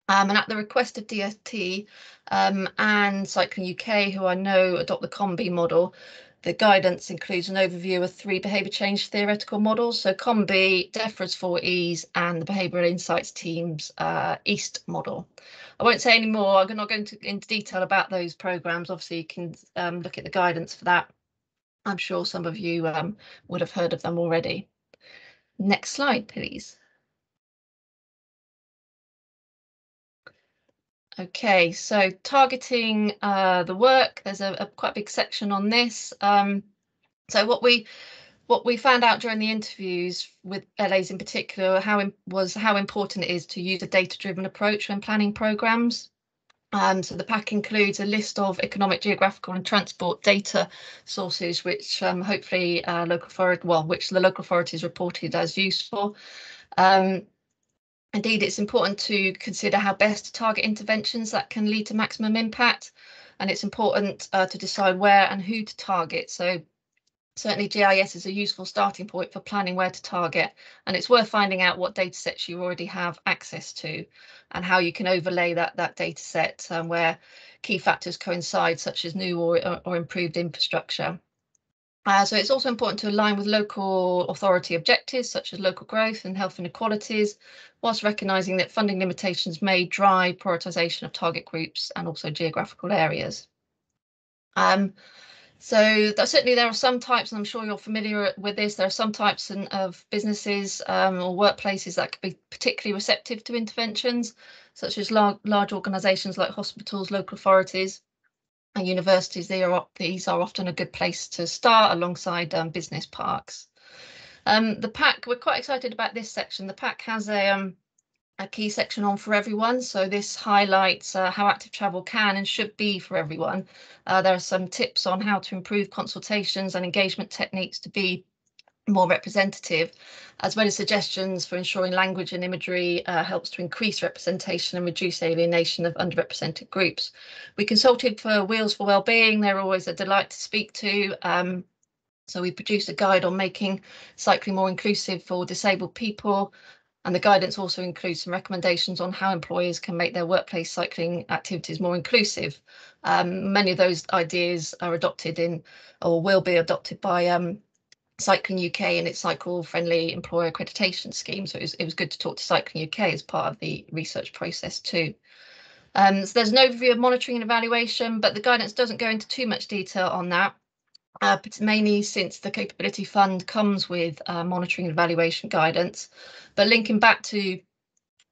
And at the request of DFT and Cycling UK, who I know adopt the COMBI model, the guidance includes an overview of 3 behaviour change theoretical models. So COMBI, DEFRA's 4Es, and the Behavioural Insights team's EAST model. I won't say any more. I'm not going into detail about those programmes. Obviously, you can look at the guidance for that. I'm sure some of you would have heard of them already. Next slide, please. Okay, so targeting the work, there's a quite big section on this. So what we found out during the interviews with LAs in particular was how important it is to use a data-driven approach when planning programmes. So the pack includes a list of economic, geographical and transport data sources, which hopefully which the local authorities reported as useful. Indeed, it's important to consider how best to target interventions that can lead to maximum impact, and it's important to decide where and who to target. So certainly GIS is a useful starting point for planning where to target, and it's worth finding out what data sets you already have access to and how you can overlay that data set where key factors coincide, such as new or improved infrastructure. So it's also important to align with local authority objectives, such as local growth and health inequalities, whilst recognising that funding limitations may drive prioritisation of target groups and also geographical areas. So certainly there are some types, and I'm sure you're familiar with this, there are some types of businesses or workplaces that could be particularly receptive to interventions, such as large organisations like hospitals, local authorities and universities. These are often a good place to start alongside business parks. The pack, we're quite excited about this section. The pack has a key section on for everyone. So this highlights how active travel can and should be for everyone. There are some tips on how to improve consultations and engagement techniques to be more representative, as well as suggestions for ensuring language and imagery helps to increase representation and reduce alienation of underrepresented groups. We consulted for Wheels for Wellbeing. They're always a delight to speak to. So we produced a guide on making cycling more inclusive for disabled people. And the guidance also includes some recommendations on how employers can make their workplace cycling activities more inclusive. Many of those ideas are adopted in, or will be adopted by Cycling UK and its cycle-friendly employer accreditation scheme. So it was good to talk to Cycling UK as part of the research process too. So there's an overview of monitoring and evaluation, but the guidance doesn't go into too much detail on that. Mainly since the Capability Fund comes with monitoring and evaluation guidance. But linking back to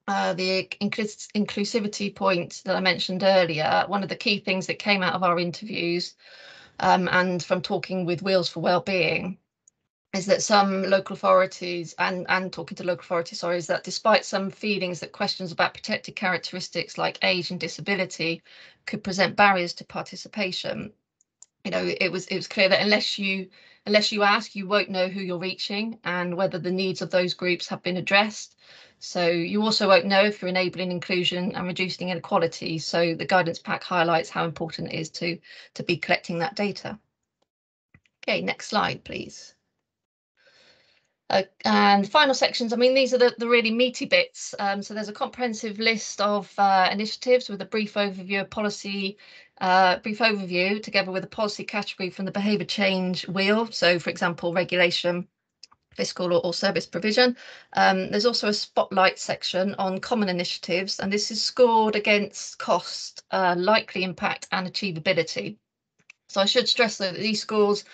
the inclusivity point that I mentioned earlier, one of the key things that came out of our interviews and from talking with Wheels for Wellbeing is that some local authorities and talking to local authorities, sorry, is that despite some feelings that questions about protected characteristics like age and disability could present barriers to participation, you know, it was clear that unless you ask, you won't know who you're reaching and whether the needs of those groups have been addressed. So you also won't know if you're enabling inclusion and reducing inequality. So the guidance pack highlights how important it is to be collecting that data. Okay, next slide, please. And final sections, I mean, these are the really meaty bits. So there's a comprehensive list of initiatives with a brief overview of policy, together with a policy category from the behaviour change wheel. So, for example, regulation, fiscal or service provision. There's also a spotlight section on common initiatives, and this is scored against cost, likely impact and achievability. So I should stress that these scores,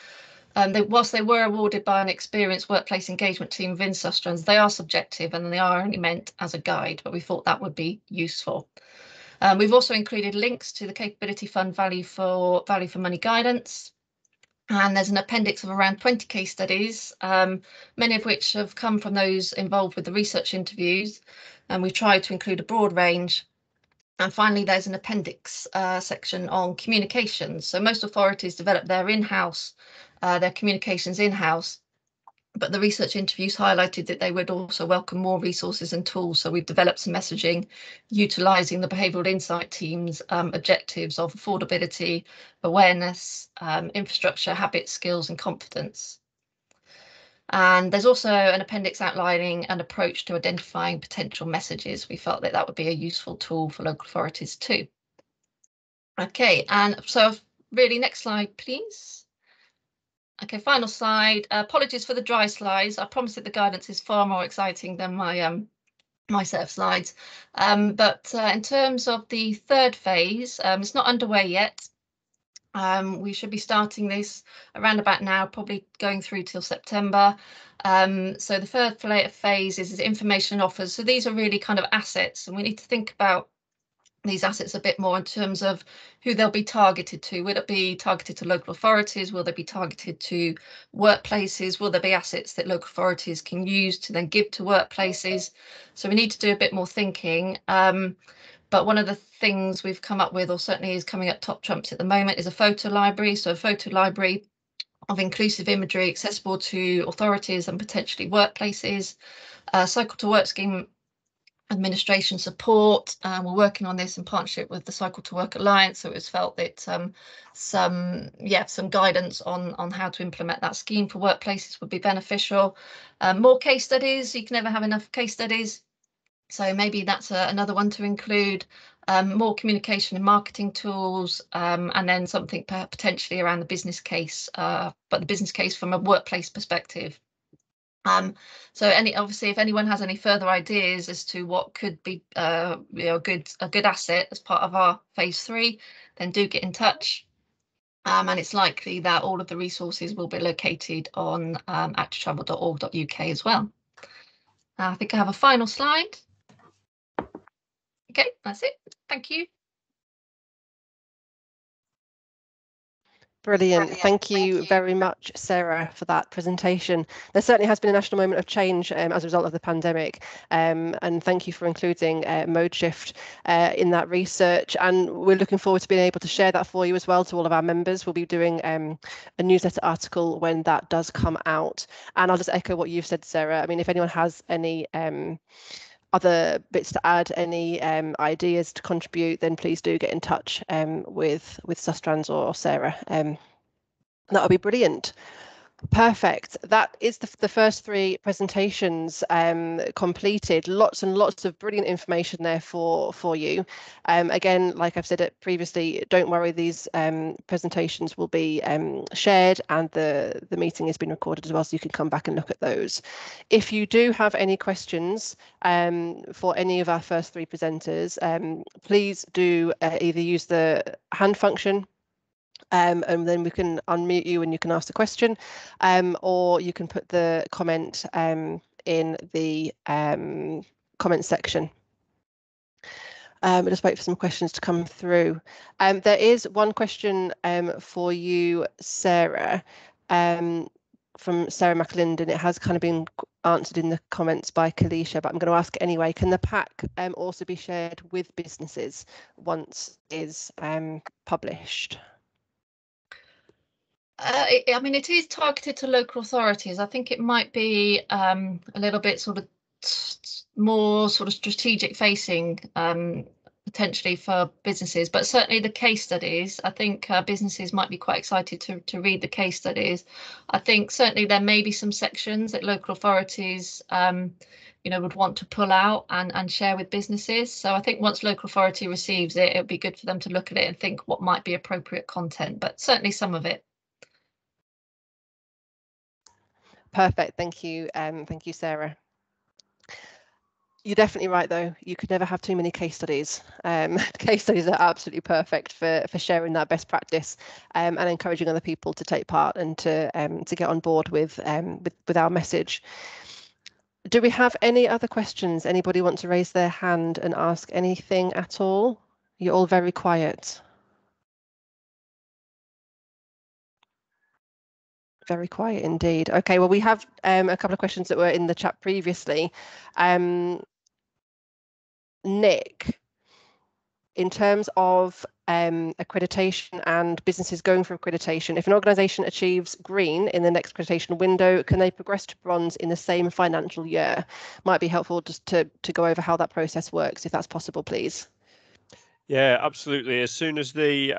whilst they were awarded by an experienced workplace engagement team within Sustrans, they are subjective and they are only meant as a guide, but we thought that would be useful. We've also included links to the Capability Fund value for money guidance. And there's an appendix of around 20 case studies, many of which have come from those involved with the research interviews. And we've tried to include a broad range. And finally, there's an appendix section on communications. So most authorities develop their in-house, their communications in-house. But the research interviews highlighted that they would also welcome more resources and tools. So we've developed some messaging utilising the behavioural insight team's objectives of affordability, awareness, infrastructure, habits, skills and confidence. And there's also an appendix outlining an approach to identifying potential messages. We felt that that would be a useful tool for local authorities too. Okay, and so really next slide, please. Okay, final slide. Apologies for the dry slides. I promise that the guidance is far more exciting than my set of slides. But in terms of the third phase, it's not underway yet. We should be starting this around about now, probably going through till September. So the third phase is information offers. So these are really kind of assets, and we need to think about these assets a bit more in terms of who they'll be targeted to. Will it be targeted to local authorities? Will they be targeted to workplaces? Will there be assets that local authorities can use to then give to workplaces? So we need to do a bit more thinking. But one of the things we've come up with, or certainly is coming up top trumps at the moment, is a photo library. So a photo library of inclusive imagery accessible to authorities and potentially workplaces. Cycle to Work scheme administration support. We're working on this in partnership with the Cycle to Work Alliance, so it was felt that some guidance on how to implement that scheme for workplaces would be beneficial. More case studies. You can never have enough case studies, so maybe that's another one to include. More communication and marketing tools, and then something potentially around the business case, but the business case from a workplace perspective. So obviously, if anyone has any further ideas as to what could be a good asset as part of our phase 3, then do get in touch. And it's likely that all of the resources will be located on activetravel.org.uk as well. I think I have a final slide. Okay, that's it. Thank you. Brilliant. Thank you very much, Sarah, for that presentation. There certainly has been a national moment of change as a result of the pandemic, and thank you for including Modeshift in that research. And we're looking forward to being able to share that for you as well to all of our members. We'll be doing a newsletter article when that does come out. And I'll just echo what you've said, Sarah. I mean, if anyone has any other bits to add, any ideas to contribute, then please do get in touch with Sustrans or Sarah. That would be brilliant. Perfect. That is the first 3 presentations completed. Lots and lots of brilliant information there for you. Again, like I've said it previously, don't worry, these presentations will be shared, and the meeting has been recorded as well, so you can come back and look at those. If you do have any questions for any of our first 3 presenters, please do either use the hand function, and then we can unmute you and you can ask the question, or you can put the comment in the comment section. We'll just wait for some questions to come through. There is one question for you, Sarah, from Sarah McLinden. It has kind of been answered in the comments by Kalisha, but I'm going to ask anyway. Can the pack also be shared with businesses once it is published? I mean, it is targeted to local authorities. I think it might be a little bit sort of more sort of strategic facing potentially for businesses, but certainly the case studies, I think businesses might be quite excited to read the case studies. I think certainly there may be some sections that local authorities would want to pull out and share with businesses. So I think once local authority receives it, it would be good for them to look at it and think what might be appropriate content, but certainly some of it. Perfect. Thank you. Thank you, Sarah. You're definitely right, though. You could never have too many case studies. Case studies are absolutely perfect for sharing that best practice and encouraging other people to take part and to get on board with our message. Do we have any other questions? Anybody want to raise their hand and ask anything at all? You're all very quiet. Very quiet indeed. Okay, well, we have a couple of questions that were in the chat previously. Nick, in terms of accreditation and businesses going for accreditation, if an organisation achieves green in the next accreditation window, can they progress to bronze in the same financial year? Might be helpful just to go over how that process works, if that's possible, please. Yeah, absolutely. As soon as the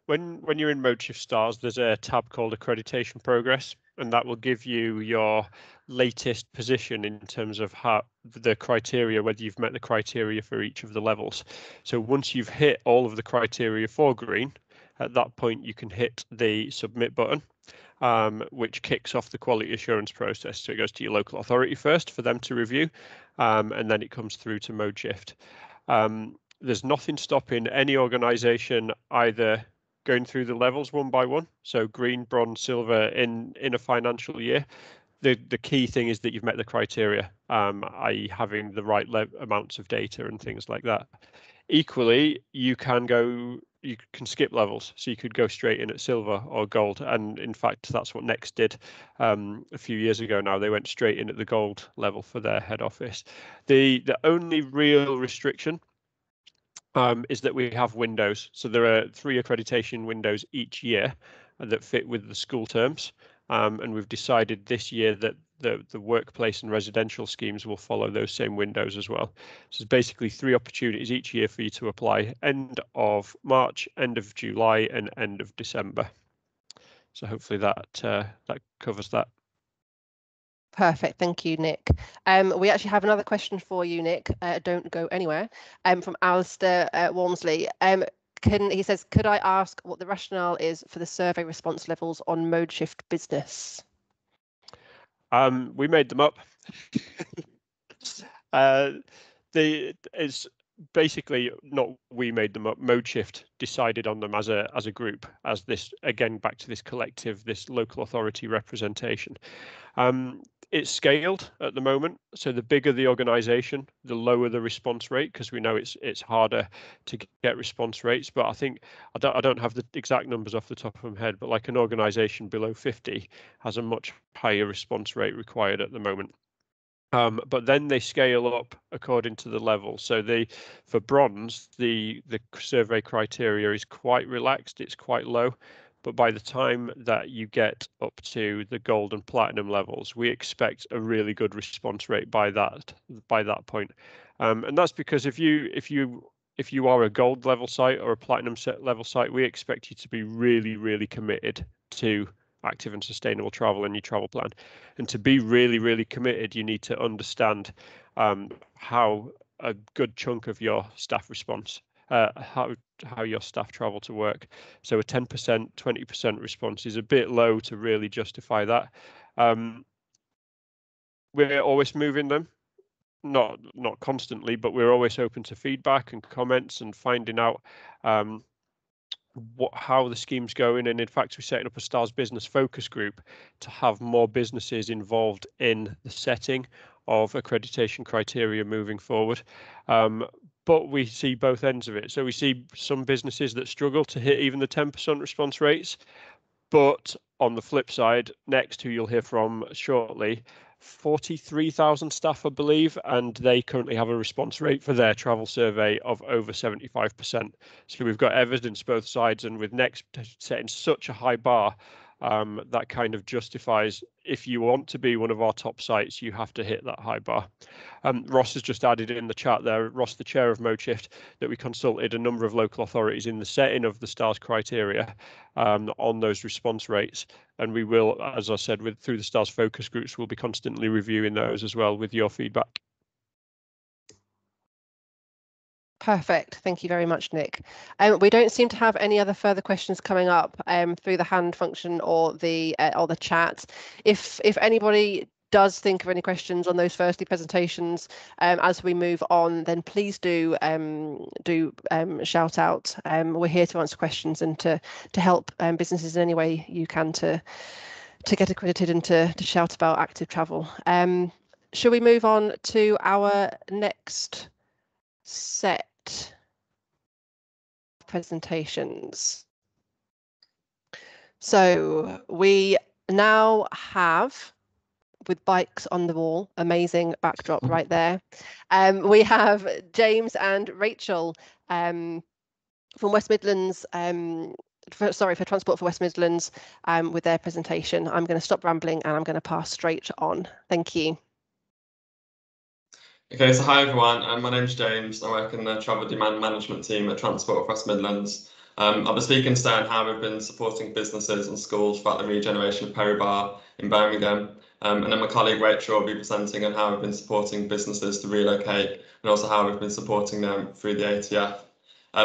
when you're in Modeshift Stars, there's a tab called Accreditation Progress, and that will give you your latest position in terms of how the criteria, whether you've met the criteria for each of the levels. So once you've hit all of the criteria for green, at that point you can hit the submit button, which kicks off the quality assurance process. So it goes to your local authority first for them to review, and then it comes through to Modeshift. There's nothing stopping any organisation either going through the levels one by one, so green, bronze, silver in a financial year. The key thing is that you've met the criteria, i.e. having the right amounts of data and things like that. Equally, you can skip levels, so you could go straight in at silver or gold, and in fact that's what Next did a few years ago now. They went straight in at the gold level for their head office. The only real restriction is that we have windows. So there are 3 accreditation windows each year that fit with the school terms. And we've decided this year that the workplace and residential schemes will follow those same windows as well. So there's basically 3 opportunities each year for you to apply: end of March, end of July, and end of December. So hopefully that covers that. Perfect. Thank you, Nick. We actually have another question for you, Nick. Don't go anywhere. From Alistair Walmsley. He says, could I ask what the rationale is for the survey response levels on Modeshift Business? We made them up. It's basically not we made them up. Modeshift decided on them as a group, as this, again, back to this collective, this local authority representation. It's scaled at the moment, so the bigger the organisation, the lower the response rate, because we know it's harder to get response rates. But I think I don't have the exact numbers off the top of my head, but like an organisation below 50 has a much higher response rate required at the moment. But then they scale up according to the level. So for bronze, the survey criteria is quite relaxed. It's quite low. But by the time that you get up to the gold and platinum levels, we expect a really good response rate by that point. And that's because if you are a gold level site or a platinum level site, we expect you to be really, really committed to active and sustainable travel in your travel plan. And to be really, really committed, you need to understand how a good chunk of your staff response, how your staff travel to work. So a 10%, 20% response is a bit low to really justify that. We're always moving them, not constantly, but we're always open to feedback and comments and finding out how the scheme's going. And in fact, we're setting up a Stars Business focus group to have more businesses involved in the setting of accreditation criteria moving forward. But we see both ends of it. So we see some businesses that struggle to hit even the 10% response rates. But on the flip side, Next, who you'll hear from shortly, 43,000 staff, I believe, and they currently have a response rate for their travel survey of over 75%. So we've got evidence both sides, and with Next setting such a high bar, that kind of justifies, if you want to be one of our top sites, you have to hit that high bar. Ross has just added in the chat there, Ross, the chair of Modeshift, that we consulted a number of local authorities in the setting of the STARS criteria on those response rates. And we will, as I said, through the STARS focus groups, we'll be constantly reviewing those as well with your feedback. Perfect. Thank you very much, Nick. We don't seem to have any other further questions coming up through the hand function or the chat. If anybody does think of any questions on those first two presentations as we move on, then please do shout out. We're here to answer questions and to help businesses in any way you can to get accredited and to shout about active travel. Shall we move on to our next set presentations? So we now have, with bikes on the wall, amazing backdrop right there. We have James and Rachel from West Midlands, for Transport for West Midlands, with their presentation. I'm going to stop rambling and I'm going to pass straight on. Thank you. Okay, so hi everyone, my name's James. I work in the travel demand management team at Transport for West Midlands. I'll be speaking today on how we've been supporting businesses and schools throughout the regeneration of Perry Bar in Birmingham. And then my colleague Rachel will be presenting on how we've been supporting businesses to relocate and also how we've been supporting them through the ATF.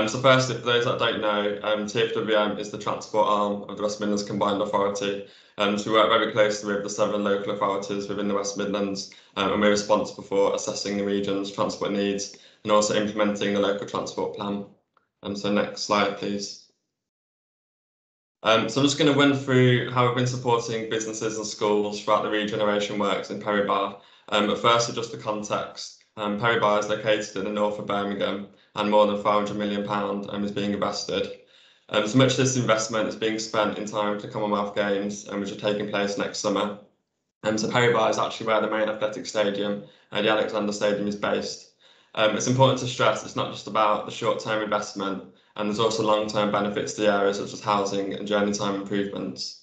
So firstly, for those that don't know, TFWM is the transport arm of the West Midlands Combined Authority. So we work very closely with the 7 local authorities within the West Midlands, and we're responsible for assessing the region's transport needs and also implementing the local transport plan. So next slide, please. So I'm just going to run through how we've been supporting businesses and schools throughout the regeneration works in Perry Bar. But firstly, just the context. Perry Bar is located in the north of Birmingham, and more than £500 million is being invested. So much of this investment is being spent in time for the Commonwealth Games, which are taking place next summer. So Perry Bar is actually where the main athletic stadium, the Alexander Stadium, is based. It's important to stress it's not just about the short-term investment, and there's also long-term benefits to the area such as housing and journey time improvements.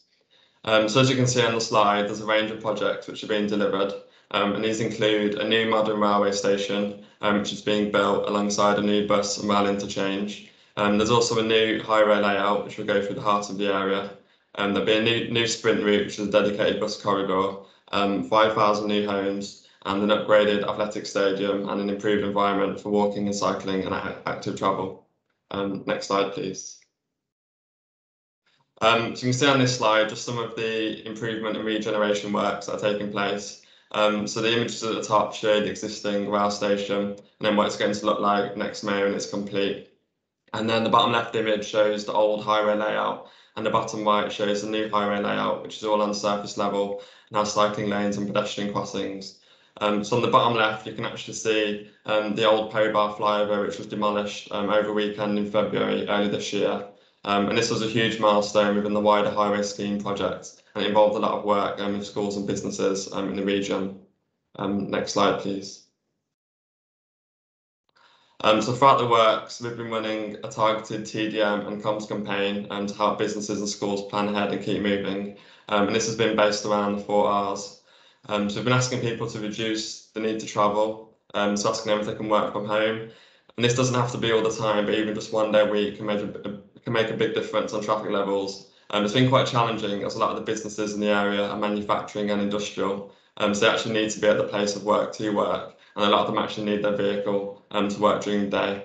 So as you can see on the slide, there's a range of projects which are being delivered, and these include a new modern railway station, which is being built alongside a new bus and rail interchange. There's also a new highway layout which will go through the heart of the area. There'll be a new sprint route, which is a dedicated bus corridor, 5,000 new homes, and an upgraded athletic stadium and an improved environment for walking and cycling and active travel. Next slide, please. So you can see on this slide just some of the improvement and regeneration works that are taking place. So the images at the top show the existing rail station and then what it's going to look like next May when it's complete. And then the bottom left image shows the old highway layout, and the bottom right shows the new highway layout, which is all on surface level and has cycling lanes and pedestrian crossings. So on the bottom left, you can actually see the old Perry Bar flyover, which was demolished over a weekend in February early this year. And this was a huge milestone within the wider highway scheme project, and it involved a lot of work with schools and businesses in the region. Next slide, please. So throughout the works, we've been running a targeted TDM and comms campaign to help businesses and schools plan ahead and keep moving. And this has been based around the 4 Rs. So we've been asking people to reduce the need to travel, so asking them if they can work from home. And this doesn't have to be all the time, but even just 1 day a week can make a big difference on traffic levels. It's been quite challenging as a lot of the businesses in the area are manufacturing and industrial, so they actually need to be at the place of work to work, and a lot of them actually need their vehicle to work during the day.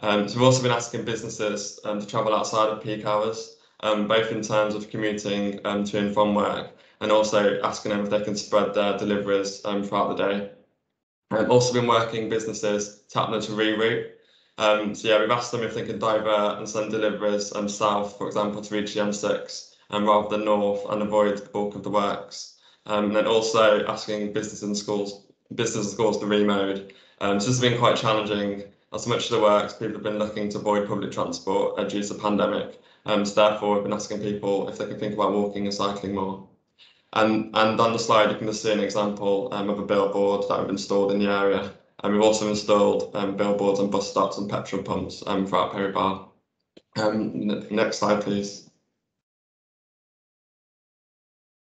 So we've also been asking businesses to travel outside of peak hours, both in terms of commuting to and from work, and also asking them if they can spread their deliveries throughout the day. I've also been working businesses to help them to reroute. So yeah, we've asked them if they can divert and send deliveries south, for example, to reach the M6, rather than north and avoid the bulk of the works. And then also asking businesses and schools to remode. So this has been quite challenging. As much of the works, people have been looking to avoid public transport due to the pandemic. So therefore, we've been asking people if they can think about walking and cycling more. And on the slide, you can just see an example of a billboard that we've installed in the area. And we've also installed billboards on bus stops and petrol pumps throughout Perry Bar. Next slide, please.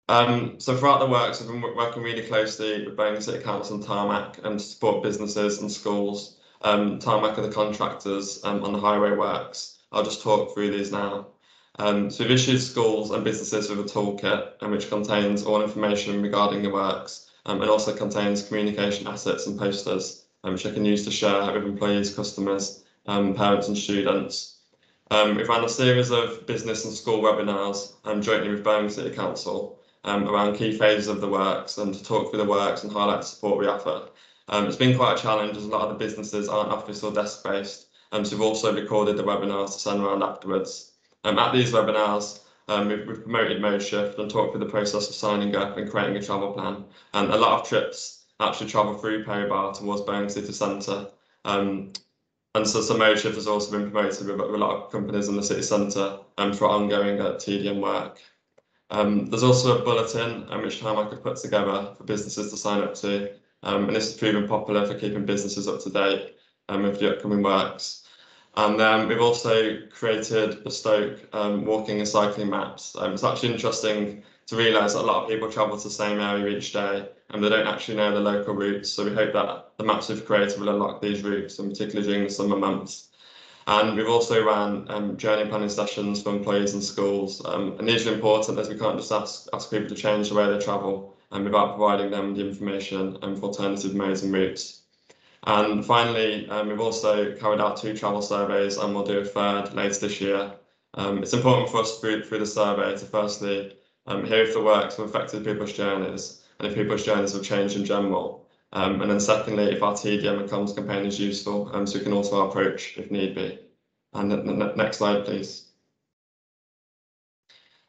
So throughout the works, we've been working really closely with Birmingham City Council and Tarmac to support businesses and schools. Tarmac are the contractors on the highway works. I'll just talk through these now. So we've issued schools and businesses with a toolkit which contains all information regarding the works and also contains communication assets and posters which they can use to share with employees, customers parents and students. We've run a series of business and school webinars jointly with Birmingham City Council around key phases of the works and to talk through the works and highlight the support we offer. It's been quite a challenge as a lot of the businesses aren't office or desk based, so we've also recorded the webinars to send around afterwards. At these webinars, we've promoted Modeshift and talked through the process of signing up and creating a travel plan. And a lot of trips actually travel through Perry-Barr towards Birmingham City Centre. And so Modeshift has also been promoted with a lot of companies in the city centre for ongoing TDM work. There's also a bulletin which Tarmac have put together for businesses to sign up to. And this has proven popular for keeping businesses up to date with the upcoming works. And then we've also created bespoke walking and cycling maps. It's actually interesting to realise that a lot of people travel to the same area each day and they don't actually know the local routes. So we hope that the maps we've created will unlock these routes, and particularly during the summer months. And we've also ran journey planning sessions for employees and schools. And these are important as we can't just ask people to change the way they travel without providing them the information for alternative modes and routes. And finally, we've also carried out 2 travel surveys and we'll do a third later this year. It's important for us through the survey to firstly hear if the works have affected people's journeys and if people's journeys have changed in general. And then secondly, if our TDM and comms campaign is useful, so we can also approach if need be. And the next slide, please.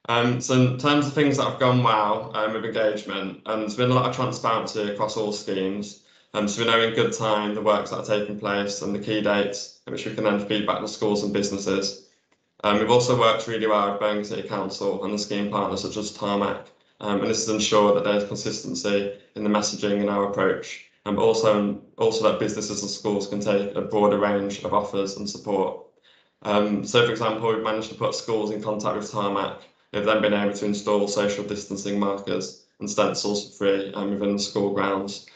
So in terms of things that have gone well with engagement, there's been a lot of transparency across all schemes. So we know in good time the works that are taking place and the key dates, which we can then feed back to schools and businesses. We've also worked really well with Birmingham City Council and the scheme partners such as Tarmac, and this has ensured that there's consistency in the messaging and our approach, but also that businesses and schools can take a broader range of offers and support. So for example, we've managed to put schools in contact with Tarmac. They've then been able to install social distancing markers and stencils for free within the school grounds.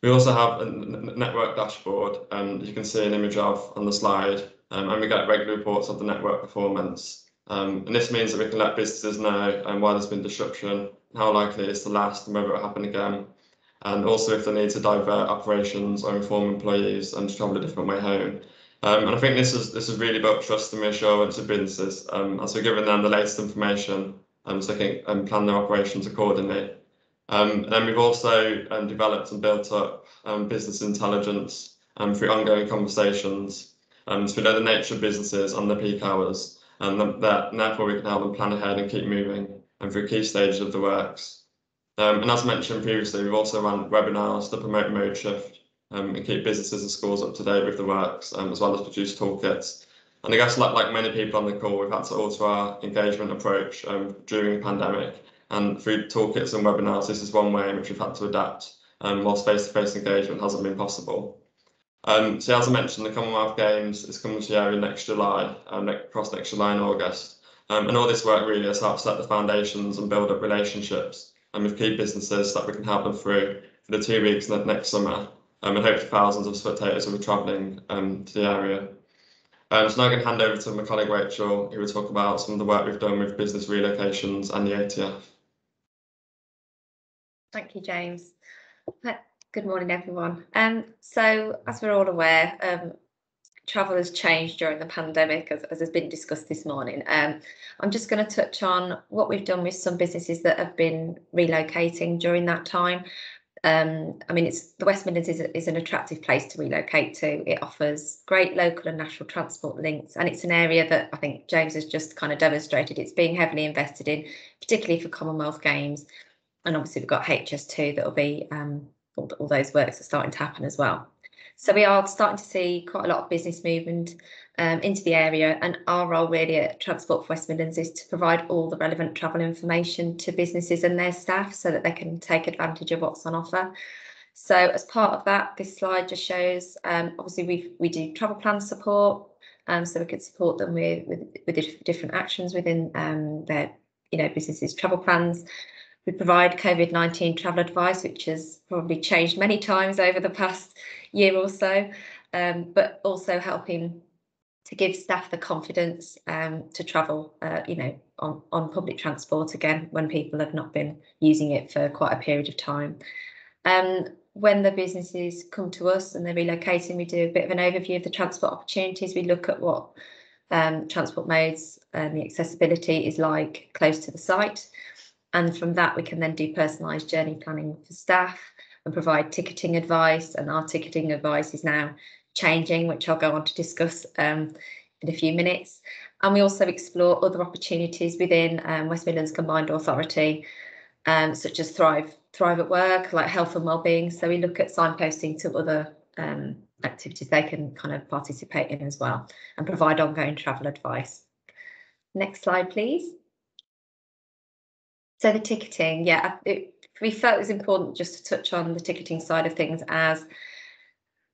We also have a network dashboard, you can see an image of on the slide, and we get regular reports of the network performance. And this means that we can let businesses know why there's been disruption, how likely it is to last and whether it will happen again. And also if they need to divert operations or inform employees and travel a different way home. And I think this has really built trust and reassurance of businesses as we're giving them the latest information so they can plan their operations accordingly. And then we've also developed and built up business intelligence through ongoing conversations. So we know the nature of businesses on the peak hours, and therefore we can help them plan ahead and keep moving through key stages of the works. And as mentioned previously, we've also run webinars to promote Modeshift and keep businesses and schools up to date with the works, as well as produce toolkits. And I guess like many people on the call, we've had to alter our engagement approach during the pandemic. And through toolkits and webinars, this is one way in which we've had to adapt, whilst face-to-face engagement hasn't been possible. So as I mentioned, the Commonwealth Games is coming to the area next July, across next July and August. And all this work really has helped set the foundations and build up relationships with key businesses that we can help them through for the 2 weeks next summer. And hopefully thousands of spectators will be travelling to the area. So now I'm going to hand over to my colleague Rachel, who will talk about some of the work we've done with business relocations and the ATF. Thank you, James. Good morning, everyone. So as we're all aware, travel has changed during the pandemic, as has been discussed this morning. I'm just going to touch on what we've done with some businesses that have been relocating during that time. I mean, the West Midlands is an attractive place to relocate to. It offers great local and national transport links, and it's an area that I think James has just kind of demonstrated it's being heavily invested in, particularly for Commonwealth Games. And obviously we've got HS2 that will be, all those works are starting to happen as well. So we are starting to see quite a lot of business movement into the area, and our role really at Transport for West Midlands is to provide all the relevant travel information to businesses and their staff so that they can take advantage of what's on offer. So as part of that, this slide just shows, obviously we do travel plan support, so we could support them with different actions within their businesses' travel plans. We provide COVID-19 travel advice, which has probably changed many times over the past year or so, but also helping to give staff the confidence to travel, on public transport again when people have not been using it for quite a period of time. when the businesses come to us and they're relocating, we do a bit of an overview of the transport opportunities. We look at what transport modes and the accessibility is like close to the site. And from that, we can then do personalised journey planning for staff and provide ticketing advice. And our ticketing advice is now changing, which I'll go on to discuss in a few minutes. And we also explore other opportunities within West Midlands Combined Authority, such as Thrive at Work, like health and wellbeing. So we look at signposting to other activities they can kind of participate in as well, and provide ongoing travel advice. Next slide, please. So the ticketing, yeah, we felt it was important just to touch on the ticketing side of things, as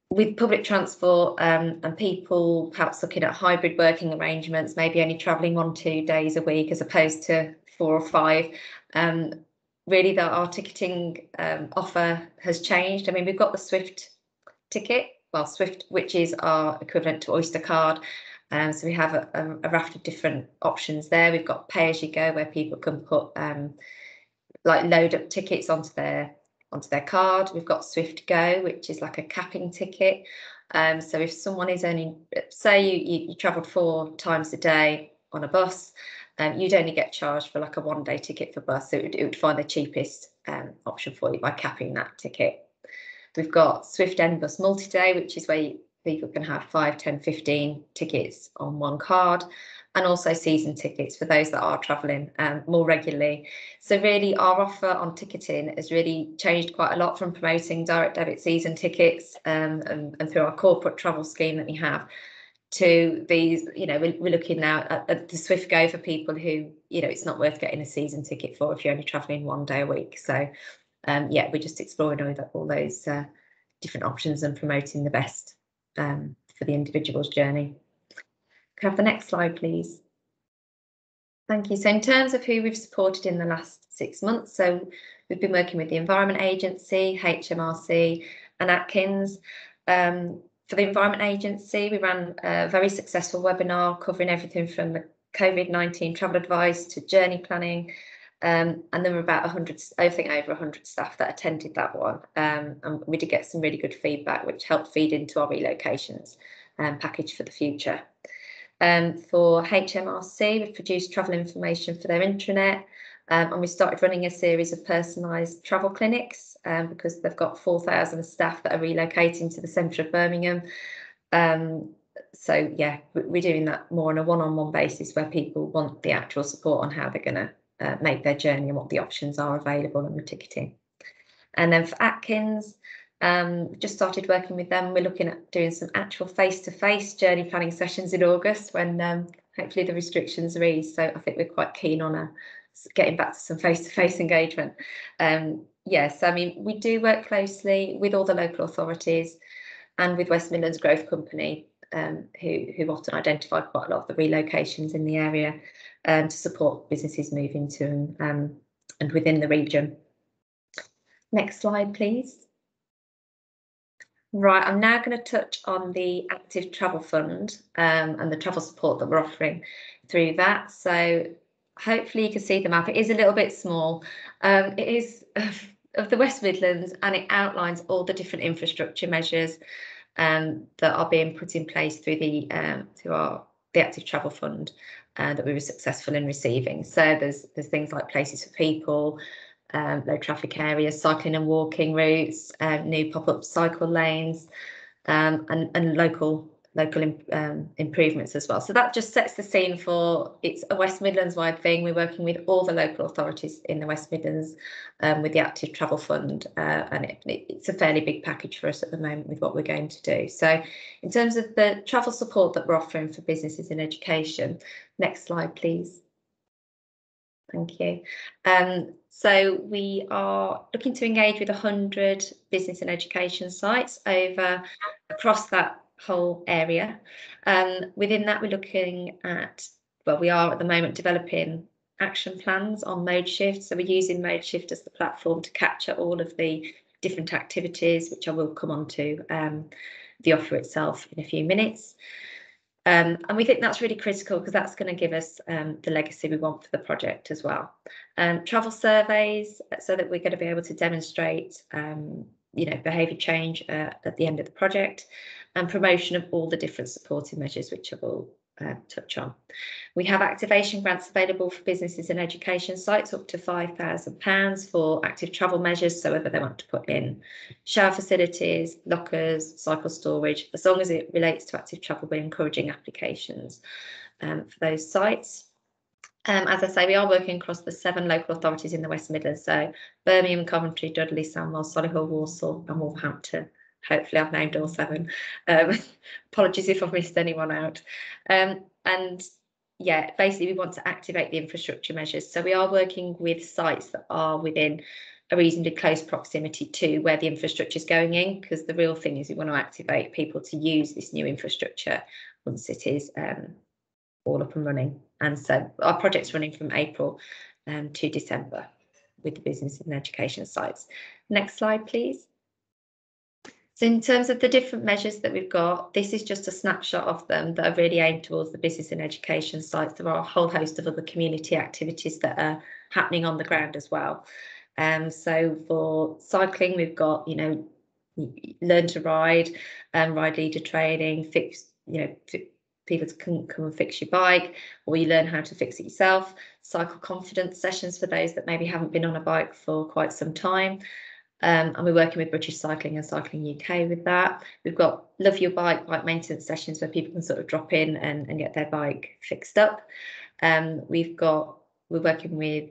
with public transport and people perhaps looking at hybrid working arrangements, maybe only travelling 1-2 days a week as opposed to 4 or 5. Really, our ticketing offer has changed. I mean, we've got the Swift ticket, well, Swift, which is our equivalent to Oyster card. So we have a raft of different options there. We've got pay as you go, where people can put like load up tickets onto their card. We've got Swift Go, which is like a capping ticket. So if someone is only, say you travelled 4 times a day on a bus, you'd only get charged for like a 1-day ticket for bus. So it would find the cheapest option for you by capping that ticket. We've got Swift N Bus Multi-Day, which is where people can have 5, 10, 15 tickets on one card, and also season tickets for those that are travelling more regularly. So really our offer on ticketing has really changed quite a lot from promoting direct debit season tickets and through our corporate travel scheme that we have, to these, you know, we're looking now at the Swift Go for people who, you know, it's not worth getting a season ticket for if you're only travelling 1 day a week. So yeah, we're just exploring all those different options and promoting the best for the individual's journey. Can I have the next slide, please? Thank you. So in terms of who we've supported in the last 6 months, so we've been working with the Environment Agency, HMRC and Atkins. For the Environment Agency, we ran a very successful webinar covering everything from the COVID-19 travel advice to journey planning. And there were about 100, I think over 100 staff that attended that one. And we did get some really good feedback, which helped feed into our relocations package for the future. For HMRC, we've produced travel information for their intranet, and we started running a series of personalised travel clinics because they've got 4,000 staff that are relocating to the centre of Birmingham. So yeah, we're doing that more on a one-on-one basis, where people want the actual support on how they're going to make their journey and what the options are available and the ticketing. And then for Atkins, just started working with them. We're looking at doing some actual face-to-face journey planning sessions in August, when hopefully the restrictions are eased. So I think we're quite keen on getting back to some face-to-face engagement. Yes, I mean, we do work closely with all the local authorities and with West Midlands Growth Company, who often identify quite a lot of the relocations in the area to support businesses moving to and within the region. Next slide, please. Right, I'm now going to touch on the Active Travel Fund and the travel support that we're offering through that. So hopefully you can see the map. It is a little bit small. It is of the West Midlands, and it outlines all the different infrastructure measures that are being put in place through the Active Travel Fund that we were successful in receiving. So there's things like places for people, low traffic areas, cycling and walking routes, new pop-up cycle lanes, and local improvements as well. So that just sets the scene for, it's a West Midlands wide thing. We're working with all the local authorities in the West Midlands with the Active Travel Fund, and it's a fairly big package for us at the moment with what we're going to do. So in terms of the travel support that we're offering for businesses in education, next slide please. Thank you. So we are looking to engage with 100 business and education sites across that whole area. Within that, we're looking at, well, we are at the moment developing action plans on Modeshift. So we're using Modeshift as the platform to capture all of the different activities, which I will come on to the offer itself in a few minutes. And we think that's really critical because that's going to give us the legacy we want for the project as well. Travel surveys, so that we're going to be able to demonstrate behaviour change at the end of the project, and promotion of all the different supporting measures, which I will touch on. We have activation grants available for businesses and education sites up to £5,000 for active travel measures, so whether they want to put in shower facilities, lockers, cycle storage, as long as it relates to active travel, we're encouraging applications for those sites. As I say, we are working across the 7 local authorities in the West Midlands, so Birmingham, Coventry, Dudley, Sandwell, Solihull, Walsall and Wolverhampton. Hopefully I've named all 7. Apologies if I've missed anyone out. And yeah, basically we want to activate the infrastructure measures. So we are working with sites that are within a reasonably close proximity to where the infrastructure is going in, because the real thing is we want to activate people to use this new infrastructure once it is all up and running. And so our project's running from April to December with the business and education sites. Next slide, please. So in terms of the different measures that we've got, this is just a snapshot of them that are really aimed towards the business and education sites. There are a whole host of other community activities that are happening on the ground as well. So for cycling, we've got, learn to ride, ride leader training, fix, people to come and fix your bike, or you learn how to fix it yourself. Cycle confidence sessions for those that maybe haven't been on a bike for quite some time. And we're working with British Cycling and Cycling UK with that. We've got Love Your Bike maintenance sessions where people can sort of drop in and get their bike fixed up. We're working with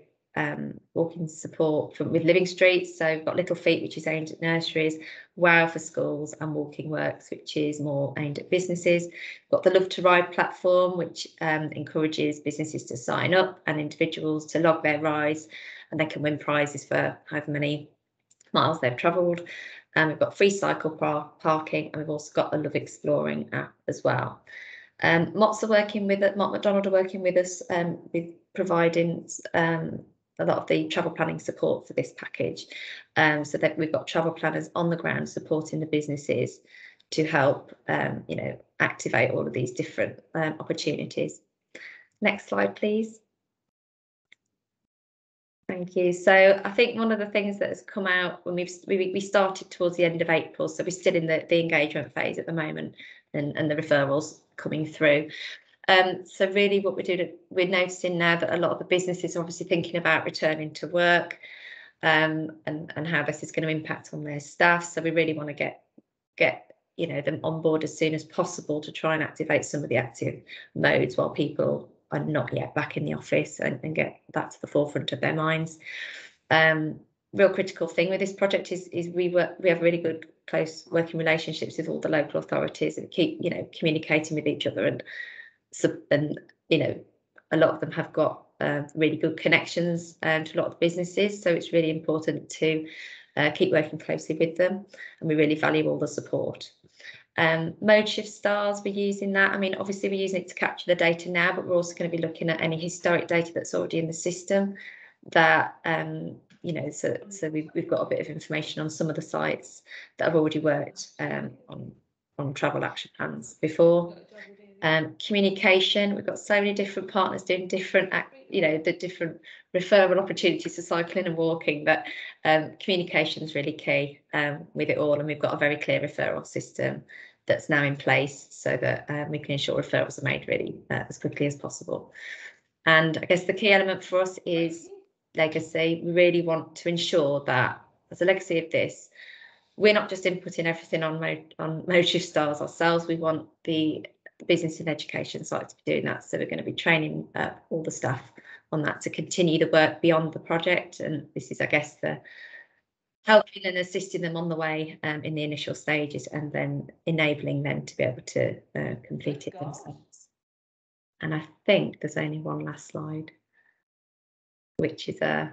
walking support with Living Streets. So we've got Little Feet, which is aimed at nurseries, WOW for schools, and Walking Works, which is more aimed at businesses. We've got the Love to Ride platform, which encourages businesses to sign up and individuals to log their rides, and they can win prizes for however many miles they've travelled. And we've got free cycle parking, and we've also got the Love Exploring app as well. Mott McDonald are working with us with providing a lot of the travel planning support for this package, so that we've got travel planners on the ground supporting the businesses to help activate all of these different opportunities. Next slide, please. Thank you. So I think one of the things that has come out when we started towards the end of April, so we're still in the engagement phase at the moment, and the referrals coming through. So really what we're noticing now that a lot of the businesses are obviously thinking about returning to work, and how this is going to impact on their staff. So we really want to get them on board as soon as possible to try and activate some of the active modes while people are not yet back in the office, and get that to the forefront of their minds. Real critical thing with this project is we have really good close working relationships with all the local authorities, and keep communicating with each other, and a lot of them have got really good connections to a lot of businesses, so it's really important to keep working closely with them, and we really value all the support. Modeshift stars, we're using that. I mean, obviously we're using it to capture the data now, but we're also going to be looking at any historic data that's already in the system that so we've got a bit of information on some of the sites that have already worked on travel action plans before. Communication, we've got so many different partners doing different the different referral opportunities for cycling and walking, that communication is really key with it all, and we've got a very clear referral system that's now in place, so that we can ensure referrals are made really as quickly as possible. And I guess the key element for us is legacy. We really want to ensure that as a legacy of this, we're not just inputting everything on Modeshift stars ourselves. We want the business and education side to be doing that, so we're going to be training all the staff on that to continue the work beyond the project, and this is, I guess, the helping and assisting them on the way in the initial stages, and then enabling them to be able to complete it themselves. And I think there's only one last slide, which is a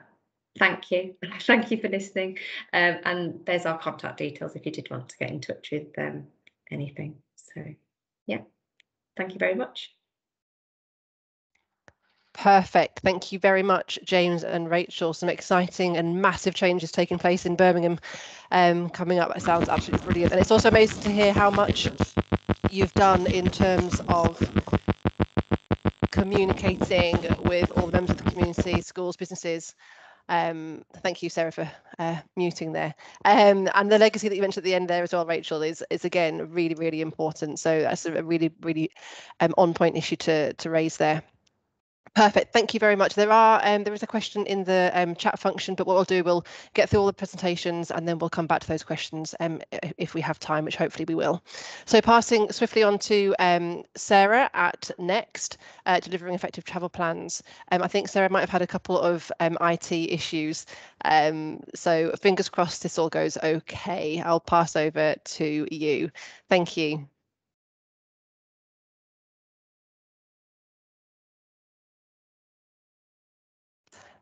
thank you. Thank you for listening, and there's our contact details if you did want to get in touch with anything. So yeah, thank you very much. Perfect. Thank you very much, James and Rachel. Some exciting and massive changes taking place in Birmingham coming up. It sounds absolutely brilliant. And it's also amazing to hear how much you've done in terms of communicating with all the members of the community, schools, businesses, Thank you, Sarah, for muting there. And the legacy that you mentioned at the end there as well, Rachel, is again really, really important. So that's a really, really on point issue to raise there. Perfect. Thank you very much. There is a question in the chat function, but what we'll do, we'll get through all the presentations and then we'll come back to those questions if we have time, which hopefully we will. So passing swiftly on to Sarah at Next, delivering effective travel plans. I think Sarah might have had a couple of IT issues. So fingers crossed this all goes okay. I'll pass over to you. Thank you.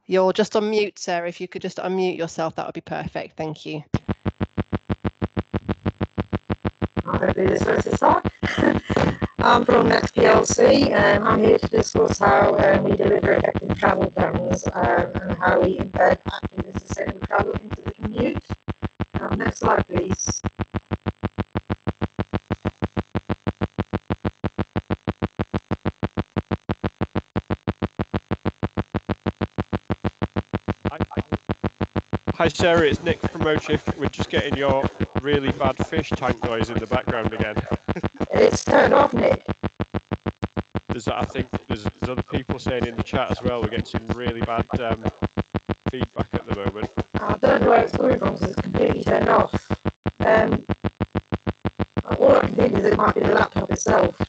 You're just on mute, Sarah. If you could just unmute yourself, that would be perfect. Thank you. Hopefully this works this time. I'm from Next PLC and I'm here to discuss how we deliver effective travel plans and how we embed active and sustainable travel into the commute. Next slide, please. Hi Sarah, it's Nick from Modeshift. We're just getting your really bad fish tank noise in the background again. It's turned off, Nick. I think there's other people saying in the chat as well, we're getting some really bad feedback at the moment. I don't know where it's coming from because it's completely turned off. All I can think is it might be the laptop itself.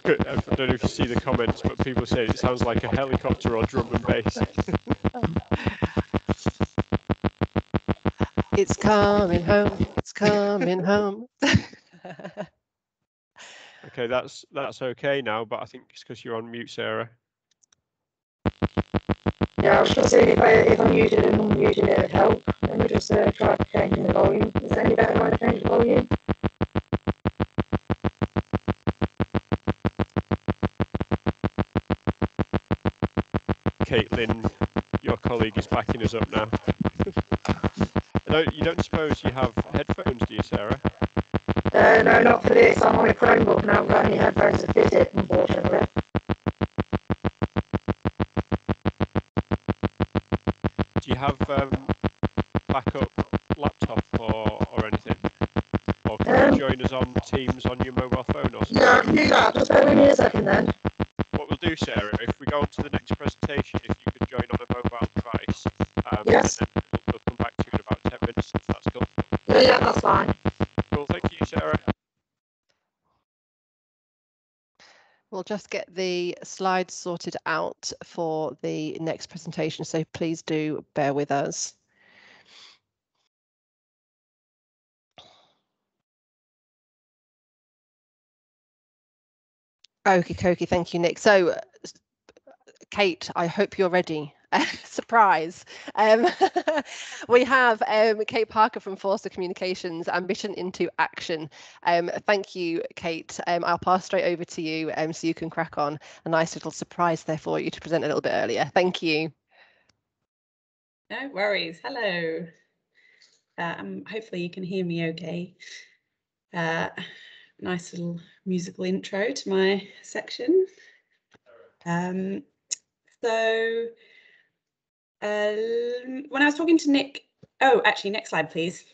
I don't know if you see the comments, but people say it sounds like a helicopter or drum and bass. It's coming home. It's coming home. Okay, that's okay now, but I think it's because you're on mute, Sarah. Yeah, I was just saying if I muted and unmuted it would help. Let me just try changing the volume. Is it any better when I change the volume? Caitlin, your colleague, is backing us up now. You don't suppose you have headphones, do you, Sarah? No, not for this. I'm on a Chromebook and I haven't got any headphones to fit it, unfortunately. Do you have backup laptop or anything? Or can you join us on Teams on your mobile phone or something? Yeah, I can do that. Just bear with me a second then. What we'll do, Sarah, if we go on to the next presentation, if you could join on a mobile device, yes. And then we'll come back to you in about 10 minutes, if that's cool. Yeah, that's fine. Cool, thank you, Sarah. We'll just get the slides sorted out for the next presentation, so please do bear with us. Okie dokie, thank you, Nick. So, Kate, I hope you're ready. Surprise. We have Kate Parker from Forster Communications, Ambition into Action. Thank you, Kate. I'll pass straight over to you so you can crack on. A nice little surprise there for you to present a little bit earlier. Thank you. No worries. Hello. Hopefully you can hear me okay. Nice little musical intro to my section. When I was talking to Nick, actually, next slide, please.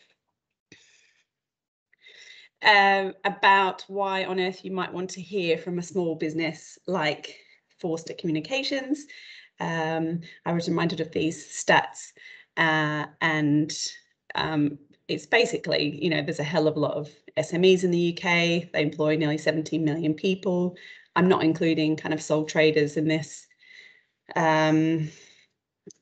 About why on earth you might want to hear from a small business like Forster Communications. I was reminded of these stats and it's basically, there's a hell of a lot of SMEs in the UK. They employ nearly 17 million people. I'm not including kind of sole traders in this in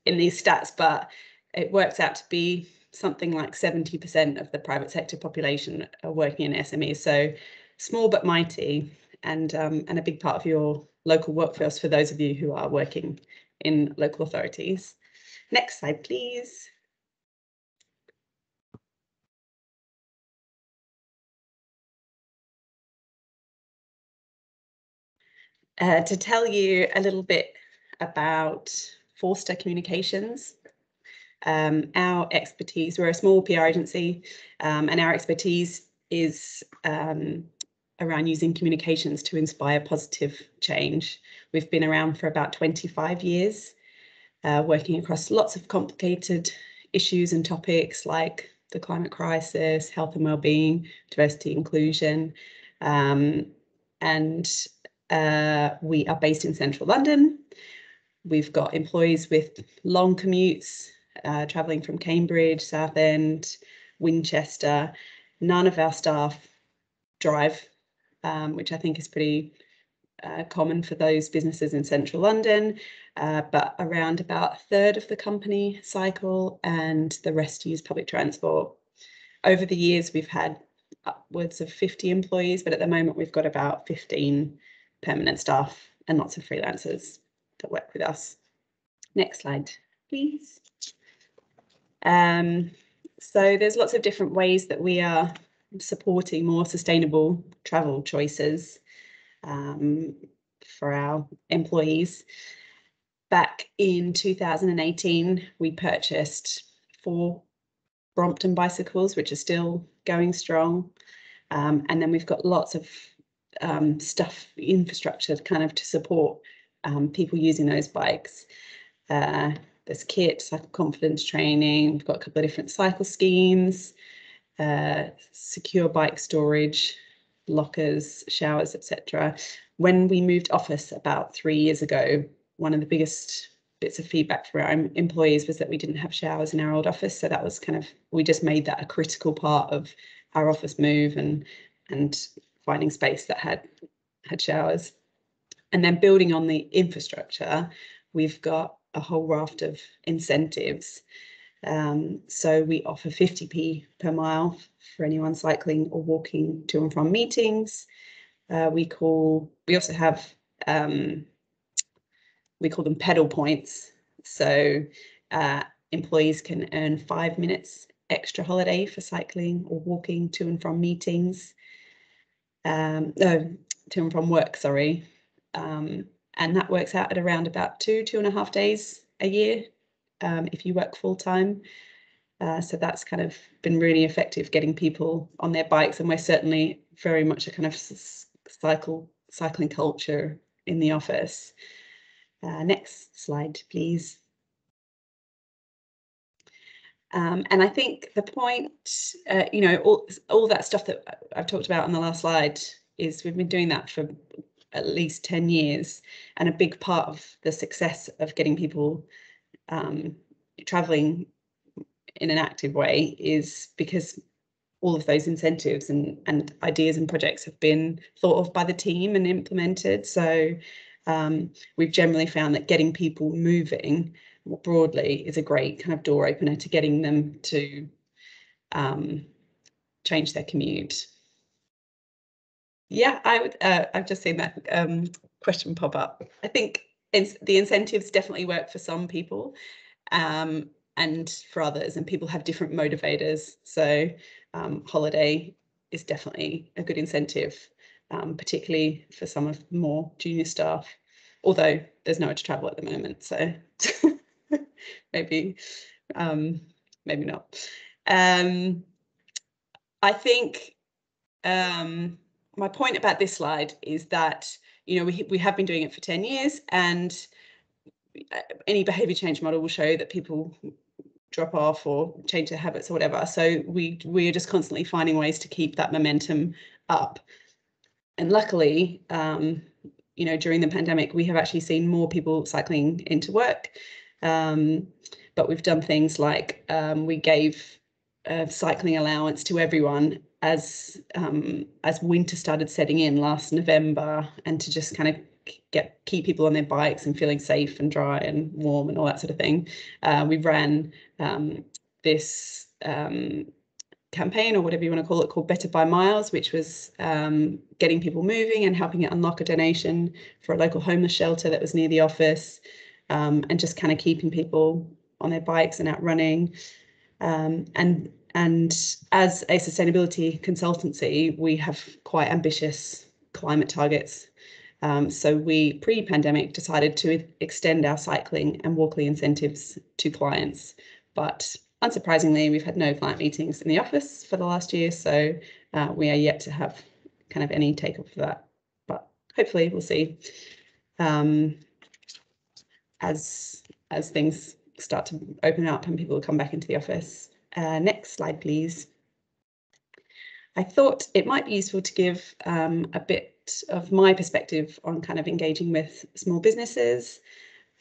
these stats, but it works out to be something like 70% of the private sector population are working in SMEs. So small but mighty, and a big part of your local workforce for those of you who are working in local authorities. Next slide, please. To tell you a little bit about Forster Communications, our expertise, we're a small PR agency, and our expertise is around using communications to inspire positive change. We've been around for about 25 years. working across lots of complicated issues and topics like the climate crisis, health and wellbeing, diversity, inclusion, and we are based in central London. We've got employees with long commutes, travelling from Cambridge, Southend, Winchester. None of our staff drive, which I think is pretty common for those businesses in central London, but around about a third of the company cycle and the rest use public transport. Over the years, we've had upwards of 50 employees, but at the moment we've got about 15 permanent staff and lots of freelancers that work with us. Next slide, please. So there's lots of different ways that we are supporting more sustainable travel choices for our employees. Back in 2018, we purchased 4 Brompton bicycles, which are still going strong. And then we've got lots of infrastructure kind of to support people using those bikes. There's kit, cycle confidence training. We've got a couple of different cycle schemes, secure bike storage, lockers, showers, etc. When we moved office about 3 years ago, one of the biggest bits of feedback for our employees was that we didn't have showers in our old office. So that was kind of, we just made that a critical part of our office move and finding space that had showers. And then building on the infrastructure, we've got a whole raft of incentives. So we offer 50p per mile for anyone cycling or walking to and from meetings. We also have, we call them pedal points. So employees can earn 5 minutes extra holiday for cycling or walking to and from meetings. To and from work, sorry. And that works out at around about 2.5 days a year if you work full time. So that's kind of been really effective getting people on their bikes, and we're certainly very much a kind of cycling culture in the office. Next slide, please. And I think the point, you know, all that stuff that I've talked about on the last slide is we've been doing that for at least 10 years. And a big part of the success of getting people travelling in an active way is because all of those incentives and ideas and projects have been thought of by the team and implemented. So we've generally found that getting people moving more broadly is a great kind of door opener to getting them to change their commute. Yeah, I've just seen that question pop up. I think the incentives definitely work for some people and for others, and people have different motivators. So holiday is definitely a good incentive, particularly for some of the more junior staff, although there's nowhere to travel at the moment, so maybe not. I think my point about this slide is that, you know, we have been doing it for 10 years, and any behaviour change model will show that people drop off or change their habits or whatever. So we are just constantly finding ways to keep that momentum up. And luckily, you know, during the pandemic, we have actually seen more people cycling into work. But we've done things like we gave a cycling allowance to everyone as winter started setting in last November, and to just kind of keep people on their bikes and feeling safe and dry and warm and all that sort of thing. We ran this campaign, or whatever you want to call it, called Better by Miles, which was getting people moving and helping it unlock a donation for a local homeless shelter that was near the office, and just kind of keeping people on their bikes and out running. And as a sustainability consultancy, we have quite ambitious climate targets. So we, pre-pandemic, decided to extend our cycling and walking incentives to clients. But unsurprisingly, we've had no client meetings in the office for the last year, so we are yet to have kind of any take-up for that. But hopefully we'll see as as things start to open up and people come back into the office. Next slide, please. I thought it might be useful to give a bit of my perspective on kind of engaging with small businesses,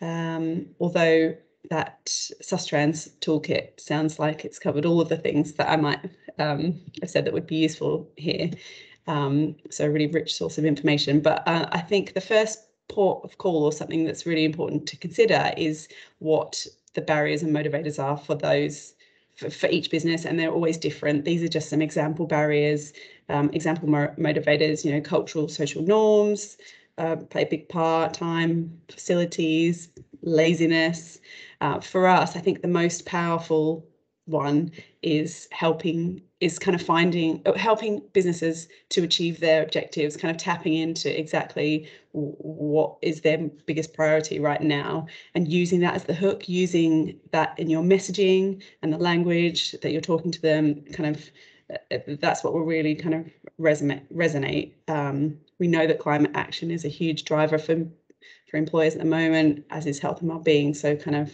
although that Sustrans toolkit sounds like it's covered all of the things that I might have said that would be useful here. So a really rich source of information. But I think the first port of call, or something that's really important to consider, is what the barriers and motivators are for those for each business, and they're always different. These are just some example barriers, example motivators. You know, cultural, social norms play a big part. Time, facilities, laziness. For us, I think the most powerful one is helping businesses to achieve their objectives, kind of tapping into exactly what is their biggest priority right now, and using that as the hook, using that in your messaging and the language that you're talking to them. Kind of that's what will really kind of resonate. We know that climate action is a huge driver for employers at the moment, as is health and well-being. So kind of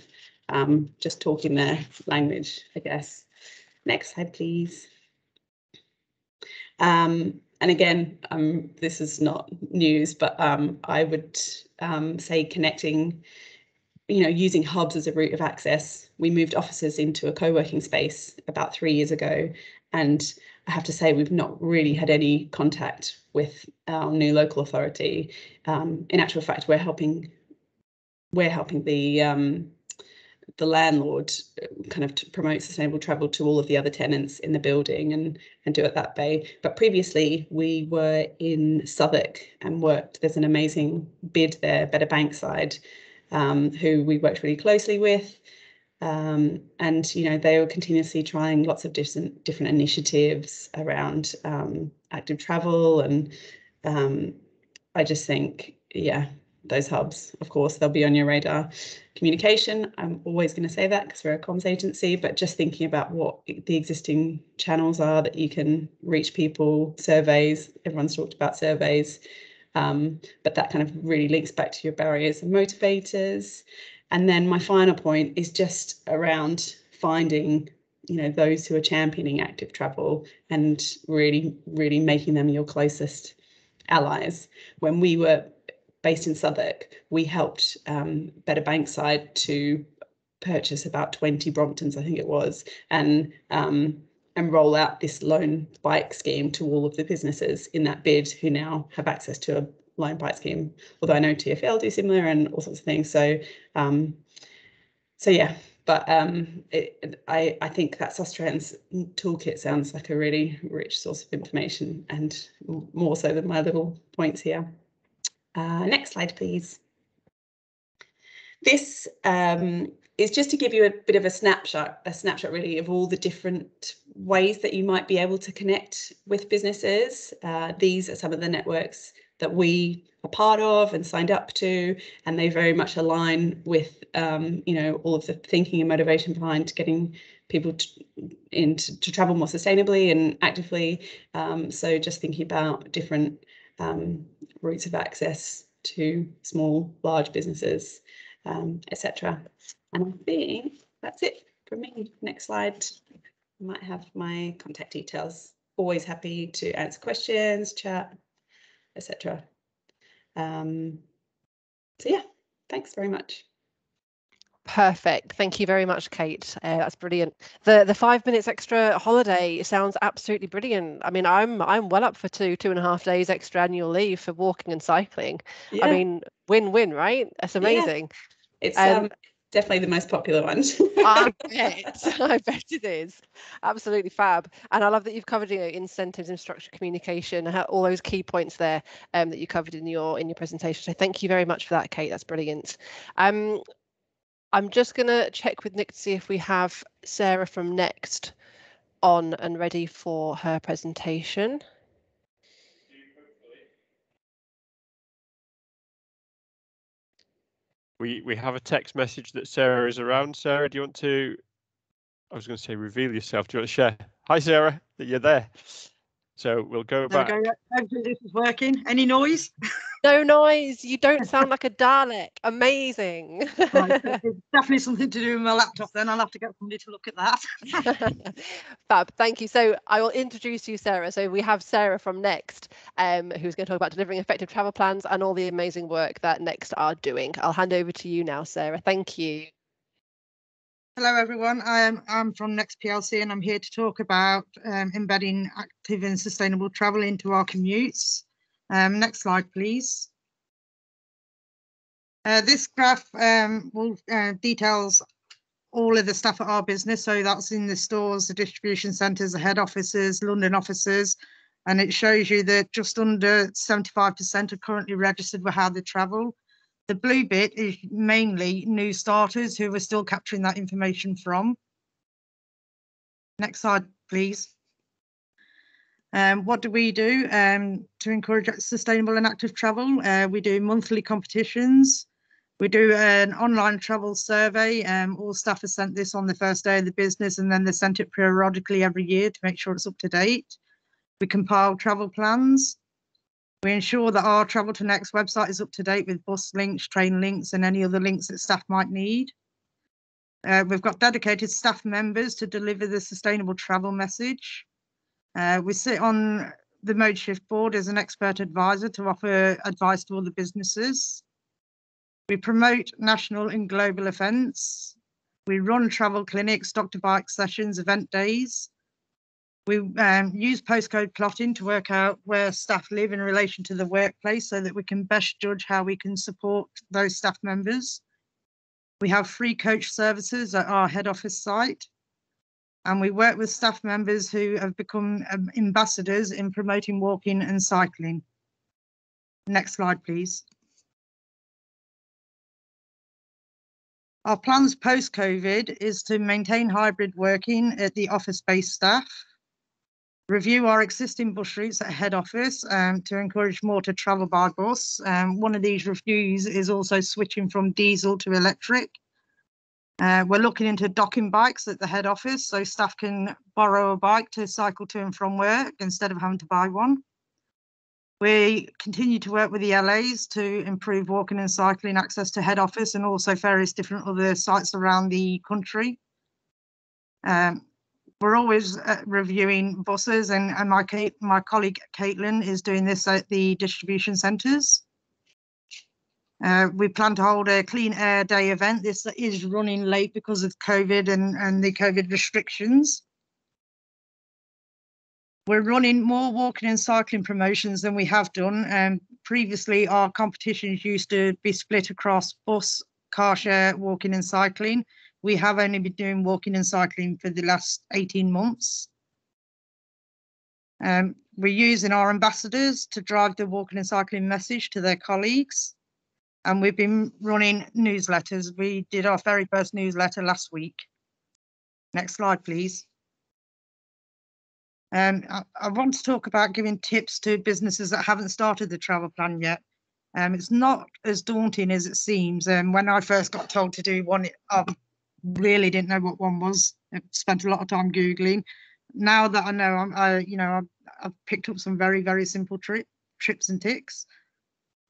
just talking their language, I guess. Next slide, please. And again, this is not news, but I would say connecting, using hubs as a route of access. We moved offices into a co-working space about 3 years ago, and I have to say we've not really had any contact with our new local authority. In actual fact, we're helping the landlord kind of to promote sustainable travel to all of the other tenants in the building and do it that way. But previously we were in Southwark and worked. There's an amazing bid there, Better Bankside, who we worked really closely with. And they were continuously trying lots of different initiatives around active travel, and I just think, yeah, those hubs, of course, they'll be on your radar. Communication, I'm always going to say that because we're a comms agency, but just thinking about what the existing channels are that you can reach people. Surveys, everyone's talked about surveys, but that kind of really links back to your barriers and motivators. And then my final point is just around finding, those who are championing active travel and really, really making them your closest allies. When we were based in Southwark, we helped Better Bankside to purchase about 20 Bromptons, I think it was, and roll out this loan bike scheme to all of the businesses in that bid who now have access to a loan bike scheme. Although I know TfL do similar and all sorts of things. So yeah, but I think that Sustrans toolkit sounds like a really rich source of information, and more so than my little points here. Next slide, please. This is just to give you a bit of a snapshot really of all the different ways that you might be able to connect with businesses. These are some of the networks that we are part of and signed up to, and they very much align with all of the thinking and motivation behind getting people to travel more sustainably and actively. So just thinking about different routes of access to small, large businesses, etc. And I think that's it from me. Next slide. I might have my contact details. Always happy to answer questions, chat, etc. So yeah, thanks very much. Perfect. Thank you very much, Kate. That's brilliant. The 5 minutes extra holiday sounds absolutely brilliant. I mean, I'm well up for 2.5 days extra annual leave for walking and cycling. Yeah. I mean, win-win, right? That's amazing. Yeah. It's definitely the most popular one. I bet it is. Absolutely fab. And I love that you've covered incentives and structured communication, all those key points there that you covered in your presentation. So thank you very much for that, Kate. That's brilliant. I'm just going to check with Nick to see if we have Sarah from Next on and ready for her presentation. We have a text message that Sarah is around. Sarah, do you want to, I was going to say reveal yourself. Do you want to share? Hi, Sarah, that you're there. So we'll go back. Hopefully this is working. Any noise? No noise. You don't sound like a Dalek. Amazing. Right, so it's definitely something to do with my laptop then. I'll have to get somebody to look at that. Fab, thank you. So I will introduce you, Sarah. So we have Sarah from Next, who's going to talk about delivering effective travel plans and all the amazing work that Next are doing. I'll hand over to you now, Sarah. Thank you. Hello everyone, I'm from Next PLC and I'm here to talk about embedding active and sustainable travel into our commutes. Next slide please. This graph will details all of the staff at our business, so that's in the stores, the distribution centres, the head offices, London offices, and it shows you that just under 75% are currently registered with how they travel. The blue bit is mainly new starters who we're still capturing that information from. Next slide, please. What do we do to encourage sustainable and active travel? We do monthly competitions. We do an online travel survey. All staff are sent this on the first day of the business, and then they're sent it periodically every year to make sure it's up to date. We compile travel plans. We ensure that our Travel to Next website is up to date with bus links, train links, and any other links that staff might need. We've got dedicated staff members to deliver the sustainable travel message. We sit on the Modeshift board as an expert advisor to offer advice to other businesses. We promote national and global events. We run travel clinics, doctor bike sessions, event days. We use postcode plotting to work out where staff live in relation to the workplace so that we can best judge how we can support those staff members. We have free coach services at our head office site, and we work with staff members who have become ambassadors in promoting walking and cycling. Next slide, please. Our plans post-COVID is to maintain hybrid working at the office-based staff, review our existing bus routes at head office to encourage more to travel by bus. One of these reviews is also switching from diesel to electric. We're looking into docking bikes at the head office so staff can borrow a bike to cycle to and from work instead of having to buy one. We continue to work with the LAs to improve walking and cycling access to head office and also various different other sites around the country. We're always reviewing buses, and my colleague Caitlin is doing this at the distribution centres. We plan to hold a Clean Air Day event. This is running late because of COVID and the COVID restrictions. We're running more walking and cycling promotions than we have done. Previously, our competitions used to be split across bus, car share, walking and cycling. We have only been doing walking and cycling for the last 18 months. We're using our ambassadors to drive the walking and cycling message to their colleagues. And we've been running newsletters. We did our very first newsletter last week. Next slide, please. I want to talk about giving tips to businesses that haven't started the travel plan yet. It's not as daunting as it seems. When I first got told to do one, I really didn't know what one was. I spent a lot of time Googling. Now that I know, I've picked up some very, very simple tips and tricks.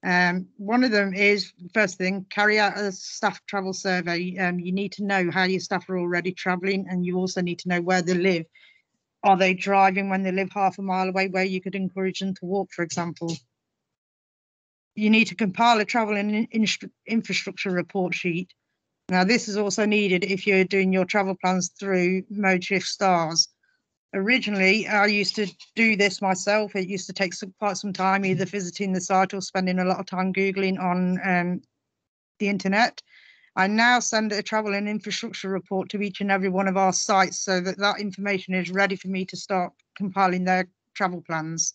One of them is, first thing, carry out a staff travel survey. You need to know how your staff are already travelling, and you also need to know where they live. Are they driving when they live half a mile away where you could encourage them to walk, for example? You need to compile a travel and infrastructure report sheet. Now, this is also needed if you're doing your travel plans through Modeshift Stars. Originally, I used to do this myself. It used to take quite some time either visiting the site or spending a lot of time Googling on the internet. I now send a travel and infrastructure report to each and every one of our sites so that that information is ready for me to start compiling their travel plans.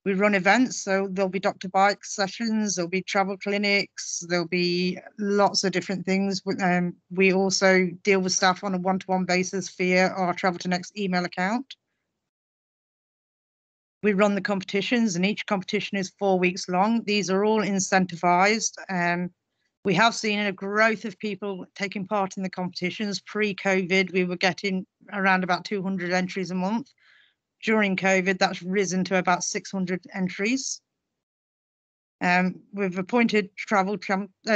We run events, so there'll be doctor bike sessions, there'll be travel clinics, there'll be lots of different things. We also deal with staff on a one-to-one basis via our Travel to Next email account. We run the competitions, and each competition is 4 weeks long. These are all incentivised. We have seen a growth of people taking part in the competitions. Pre-COVID, we were getting around about 200 entries a month. During COVID, that's risen to about 600 entries. We've appointed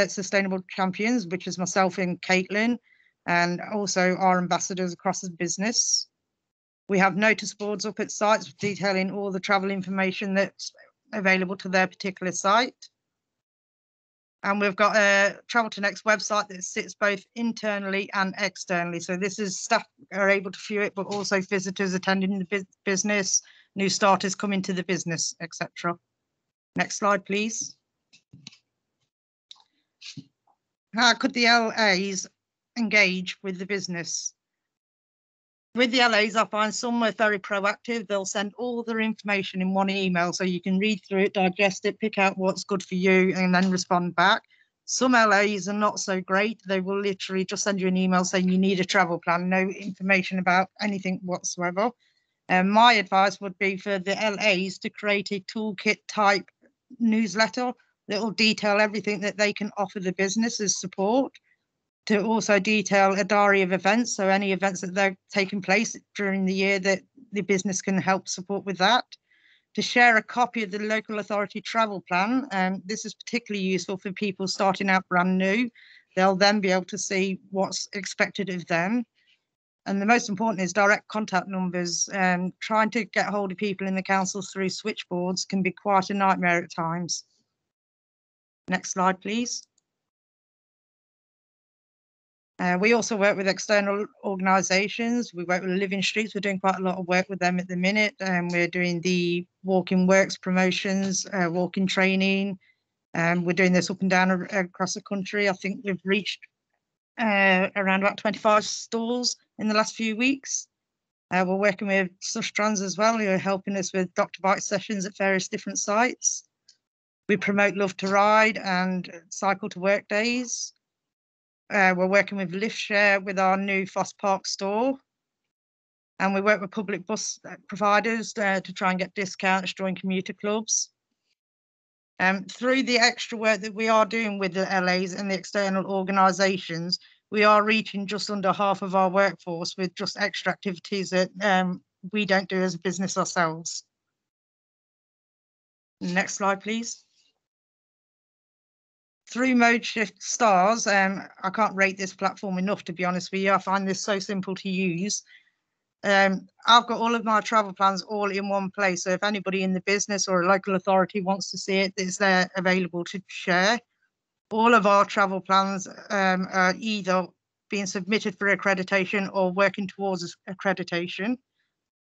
sustainable champions, which is myself and Caitlin, and also our ambassadors across the business. We have notice boards up at sites detailing all the travel information that's available to their particular site. And we've got a Travel to Next website that sits both internally and externally. So this is staff are able to view it, but also visitors attending the business, new starters coming to the business, etc. Next slide, please. How could the LAs engage with the business? With the LAs, I find some are very proactive. They'll send all their information in one email so you can read through it, digest it, pick out what's good for you, and then respond back. Some LAs are not so great. They will literally just send you an email saying you need a travel plan, no information about anything whatsoever. My advice would be for the LAs to create a toolkit type newsletter that will detail everything that they can offer the business as support, to also detail a diary of events, so any events that they're taking place during the year that the business can help support with that, to share a copy of the local authority travel plan. This is particularly useful for people starting out brand new. They'll then be able to see what's expected of them. And the most important is direct contact numbers. Trying to get hold of people in the council through switchboards can be quite a nightmare at times. Next slide, please. We also work with external organisations. We work with Living Streets. We're doing quite a lot of work with them at the minute. We're doing the walking works promotions, walking training. We're doing this up and down across the country. I think we've reached around about 25 stalls in the last few weeks. We're working with Sustrans as well, who are helping us with Dr. Bike sessions at various different sites. We promote Love to Ride and Cycle to Work days. We're working with Lift Share with our new Foss Park store. And we work with public bus providers to try and get discounts, join commuter clubs. Through the extra work that we are doing with the LAs and the external organisations, we are reaching just under half of our workforce with just extra activities that we don't do as a business ourselves. Next slide, please. Through Modeshift Stars, I can't rate this platform enough, to be honest with you. I find this so simple to use. I've got all of my travel plans all in one place. So if anybody in the business or a local authority wants to see it, it's there available to share. All of our travel plans are either being submitted for accreditation or working towards accreditation.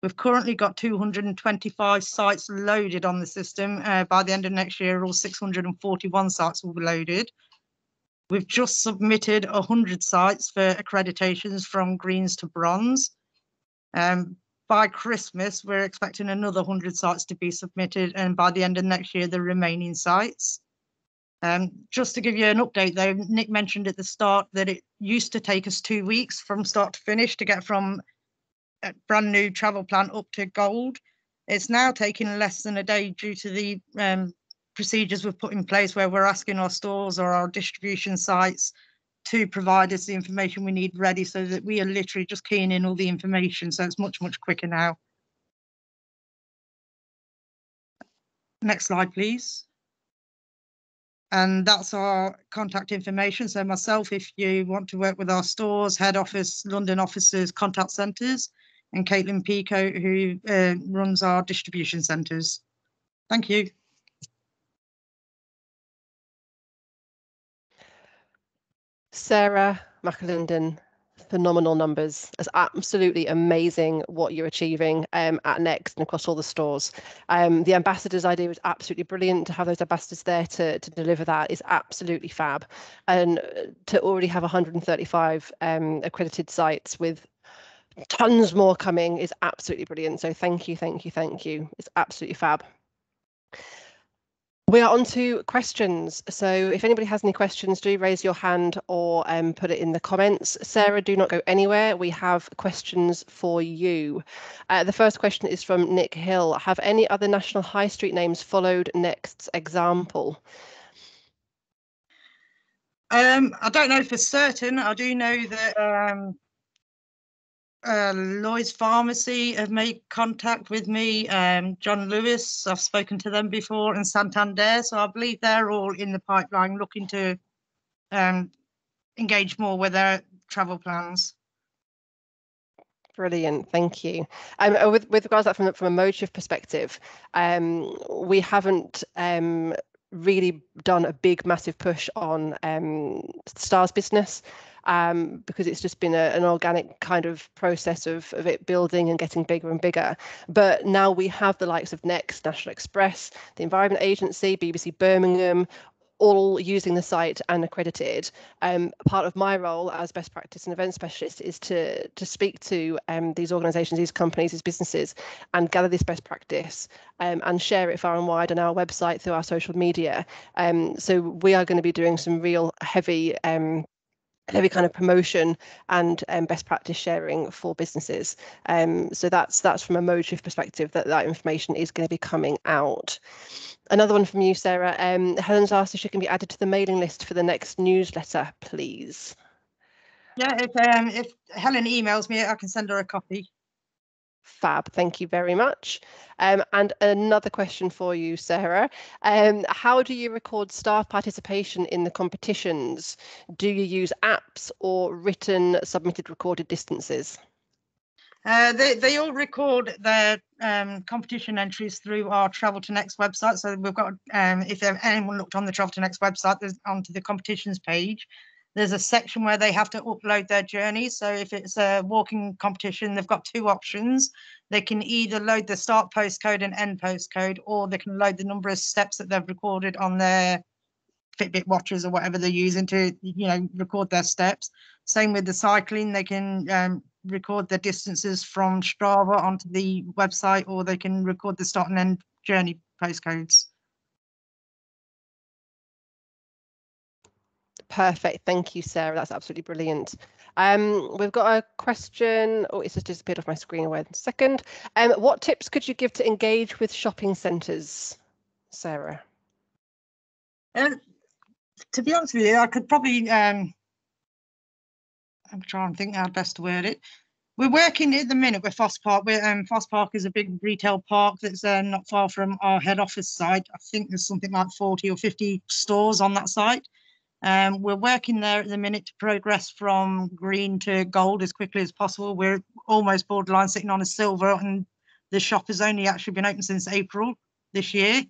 We've currently got 225 sites loaded on the system. By the end of next year, all 641 sites will be loaded. We've just submitted 100 sites for accreditations from greens to bronze. By Christmas, we're expecting another 100 sites to be submitted, and by the end of next year, the remaining sites. Just to give you an update though, Nick mentioned at the start that it used to take us 2 weeks from start to finish to get from a brand new travel plan up to gold. It's now taking less than a day due to the procedures we've put in place, where we're asking our stores or our distribution sites to provide us the information we need ready, so that we are literally just keying in all the information. So it's much, much quicker now. Next slide, please. And that's our contact information. So myself, if you want to work with our stores, head office, London offices, contact centres, and Caitlin Pico, who runs our distribution centres. Thank you. Sarah McAlinden, phenomenal numbers. It's absolutely amazing what you're achieving at Next and across all the stores. The ambassadors idea was absolutely brilliant. To have those ambassadors there to deliver that is absolutely fab. And to already have 135 accredited sites with tons more coming is absolutely brilliant. So thank you, thank you, thank you. It's absolutely fab. We are on to questions. So if anybody has any questions, do raise your hand or put it in the comments. Sarah, do not go anywhere. We have questions for you. The first question is from Nick Hill. Have any other national high street names followed Next's example? I don't know for certain. I do know that Lloyd's Pharmacy have made contact with me. John Lewis, I've spoken to them before, and Santander. So I believe they're all in the pipeline looking to engage more with their travel plans. Brilliant, thank you. With regards to that from a Modeshift perspective, we haven't really done a big, massive push on Stars business because it's just been an organic kind of process of it building and getting bigger and bigger. But now we have the likes of Next, National Express, the Environment Agency, BBC Birmingham, all using the site and accredited. Part of my role as best practice and event specialist is to speak to these organisations, these companies, these businesses, and gather this best practice and share it far and wide on our website, through our social media. So we are going to be doing some real heavy kind of promotion and best practice sharing for businesses. So that's from a Modeshift perspective, that information is going to be coming out. Another one from you, Sarah. Helen's asked if she can be added to the mailing list for the next newsletter, please. Yeah, if Helen emails me, I can send her a copy. Fab, thank you very much. And another question for you, Sarah. How do you record staff participation in the competitions? Do you use apps or written, submitted, recorded distances? They all record their competition entries through our Travel to Next website. So we've got, if anyone looked on the Travel to Next website, there's onto the competitions page. There's a section where they have to upload their journey. So if it's a walking competition, they've got two options. They can either load the start postcode and end postcode, or they can load the number of steps that they've recorded on their Fitbit watches or whatever they're using to, record their steps. Same with the cycling, they can record the distances from Strava onto the website, or they can record the start and end journey postcodes. Perfect, thank you, Sarah. That's absolutely brilliant. We've got a question. Oh, it's just disappeared off my screen. Wait a second. What tips could you give to engage with shopping centres, Sarah? To be honest with you, I could probably, I'm trying to think how best to word it. We're working at the minute with Foster Park. Foster Park is a big retail park that's not far from our head office site. I think there's something like 40 or 50 stores on that site. We're working there at the minute to progress from green to gold as quickly as possible. We're almost borderline sitting on a silver, and the shop has only actually been open since April this year.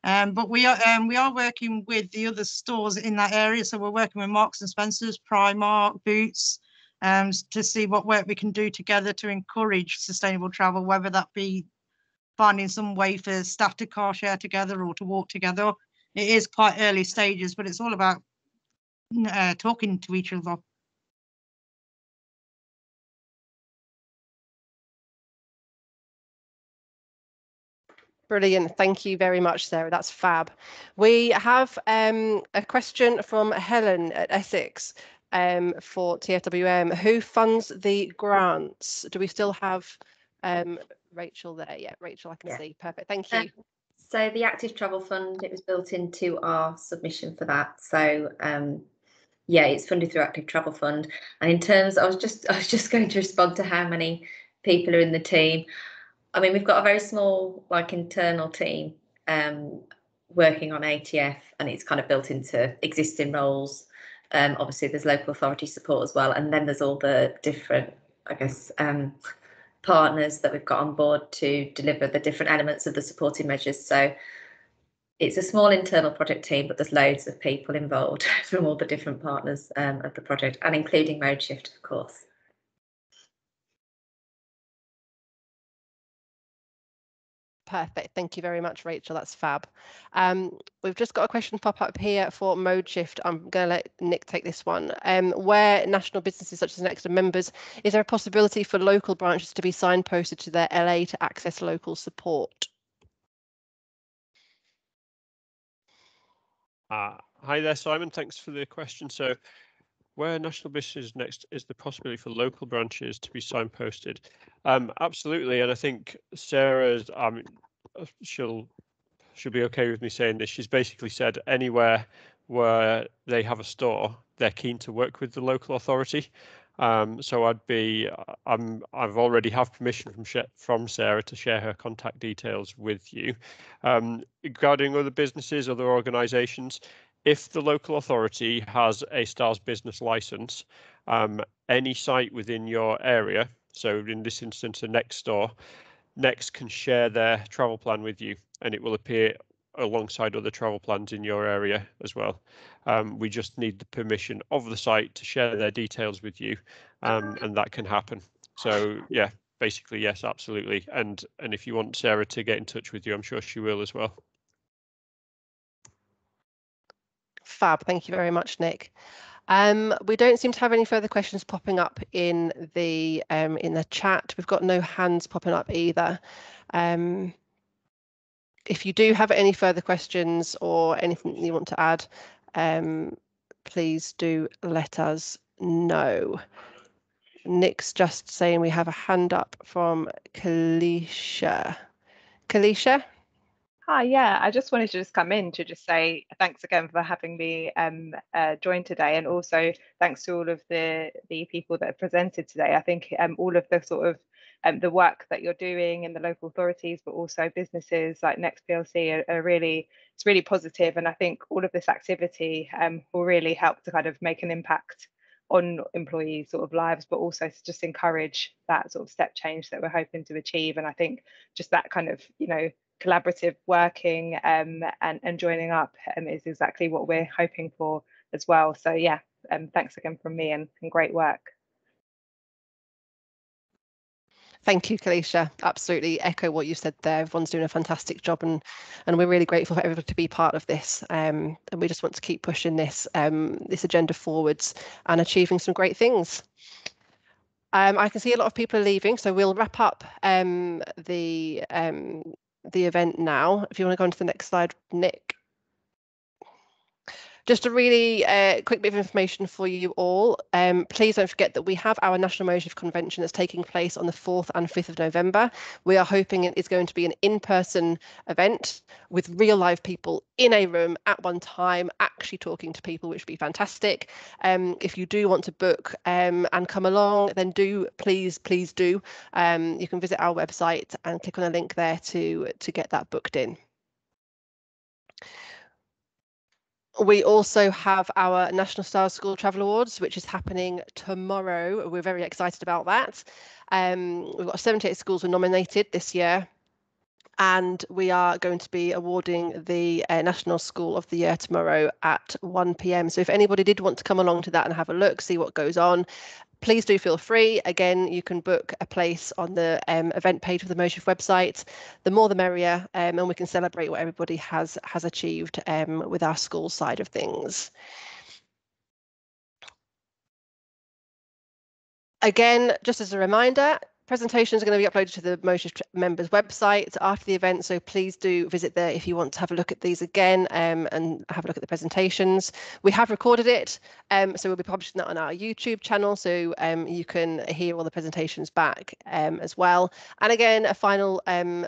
But we are working with the other stores in that area. So we're working with Marks and Spencer's, Primark, Boots, to see what work we can do together to encourage sustainable travel, whether that be finding some way for staff to car share together or to walk together. It is quite early stages, but it's all about talking to each other. Brilliant. Thank you very much, Sarah. That's fab. We have a question from Helen at Essex for TFWM. Who funds the grants? Do we still have Rachel there? Yeah, Rachel, I can see. Perfect. Thank you. So the Active Travel Fund, it was built into our submission for that. So yeah, it's funded through Active Travel Fund. And in terms, I was just going to respond to how many people are in the team. I mean, we've got a very small, internal team working on ATF, and it's kind of built into existing roles. Obviously, there's local authority support as well, and then there's all the different, partners that we've got on board to deliver the different elements of the supporting measures. So it's a small internal project team, but there's loads of people involved from all the different partners of the project, and including Modeshift, of course. Perfect. Thank you very much, Rachel. That's fab. We've just got a question pop up here for Modeshift. I'm going to let Nick take this one. Where national businesses such as Next are members, is there a possibility for local branches to be signposted to their LA to access local support? Hi there, Simon. Thanks for the question. So, where national business next is the possibility for local branches to be signposted? Absolutely, and I think Sarah's, she'll be okay with me saying this. She's basically said anywhere where they have a store, they're keen to work with the local authority. So I've already have permission from Sarah to share her contact details with you. Regarding other businesses, other organisations, if the local authority has a STARS business licence, any site within your area, so in this instance a Next can share their travel plan with you, and it will appear alongside other travel plans in your area as well. We just need the permission of the site to share their details with you, and that can happen. So yeah, basically yes, absolutely. And if you want Sarah to get in touch with you, I'm sure she will as well. Fab, thank you very much, Nick. We don't seem to have any further questions popping up in the chat. We've got no hands popping up either. If you do have any further questions or anything you want to add, please do let us know. Nick's just saying we have a hand up from Kalisha. Kalisha? Hi, yeah, I just wanted to just come in to just say thanks again for having me join today, and also thanks to all of the people that have presented today. I think all of the sort of the work that you're doing in the local authorities, but also businesses like Next PLC are really, it's really positive, and I think all of this activity will really help to kind of make an impact on employees' sort of lives, but also to just encourage that sort of step change that we're hoping to achieve. And I think just that kind of, you know, collaborative working and joining up is exactly what we're hoping for as well. So yeah, thanks again from me, and great work. Thank you, Kalisha. Absolutely echo what you said there. Everyone's doing a fantastic job, and we're really grateful for everybody to be part of this. And we just want to keep pushing this this agenda forwards and achieving some great things. I can see a lot of people are leaving, so we'll wrap up the event now. If you want to go on to the next slide, Nick. Just a really quick bit of information for you all. Please don't forget that we have our National Modeshift Convention that's taking place on the 4th and 5th of November. We are hoping it is going to be an in-person event with real live people in a room at one time, actually talking to people, which would be fantastic. If you do want to book and come along, then please do. You can visit our website and click on a link there to get that booked in. We also have our National Stars School Travel Awards, which is happening tomorrow. We're very excited about that. We've got 78 schools were nominated this year, and we are going to be awarding the National School of the Year tomorrow at 1 p.m. So if anybody did want to come along to that and have a look, see what goes on, please do feel free. Again, you can book a place on the event page of the Modeshift website. The more the merrier, and we can celebrate what everybody has achieved with our school side of things. Again, just as a reminder, presentations are going to be uploaded to the Modeshift members website after the event, so please do visit there if you want to have a look at these again and have a look at the presentations. We have recorded it, so we'll be publishing that on our YouTube channel, so you can hear all the presentations back as well. And again, a final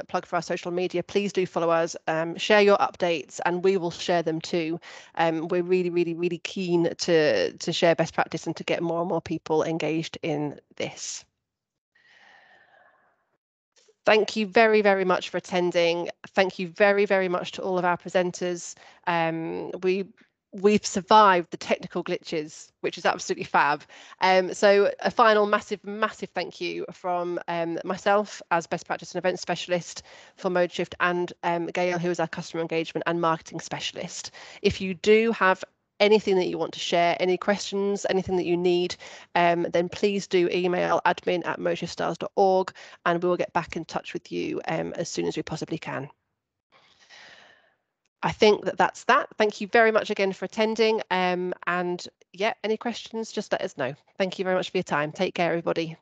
plug for our social media. Please do follow us, share your updates, and we will share them too. We're really keen to share best practice and to get more and more people engaged in this. Thank you very much for attending. Thank you very much to all of our presenters. We've survived the technical glitches, which is absolutely fab. So a final massive thank you from myself as Best Practice and Event Specialist for Modeshift, and Gail, who is our Customer Engagement and Marketing Specialist. If you do have anything that you want to share, any questions, anything that you need, then please do email admin@modeshiftstars.org, and we will get back in touch with you as soon as we possibly can. I think that's that. Thank you very much again for attending, and yeah, any questions, just let us know. Thank you very much for your time. Take care, everybody.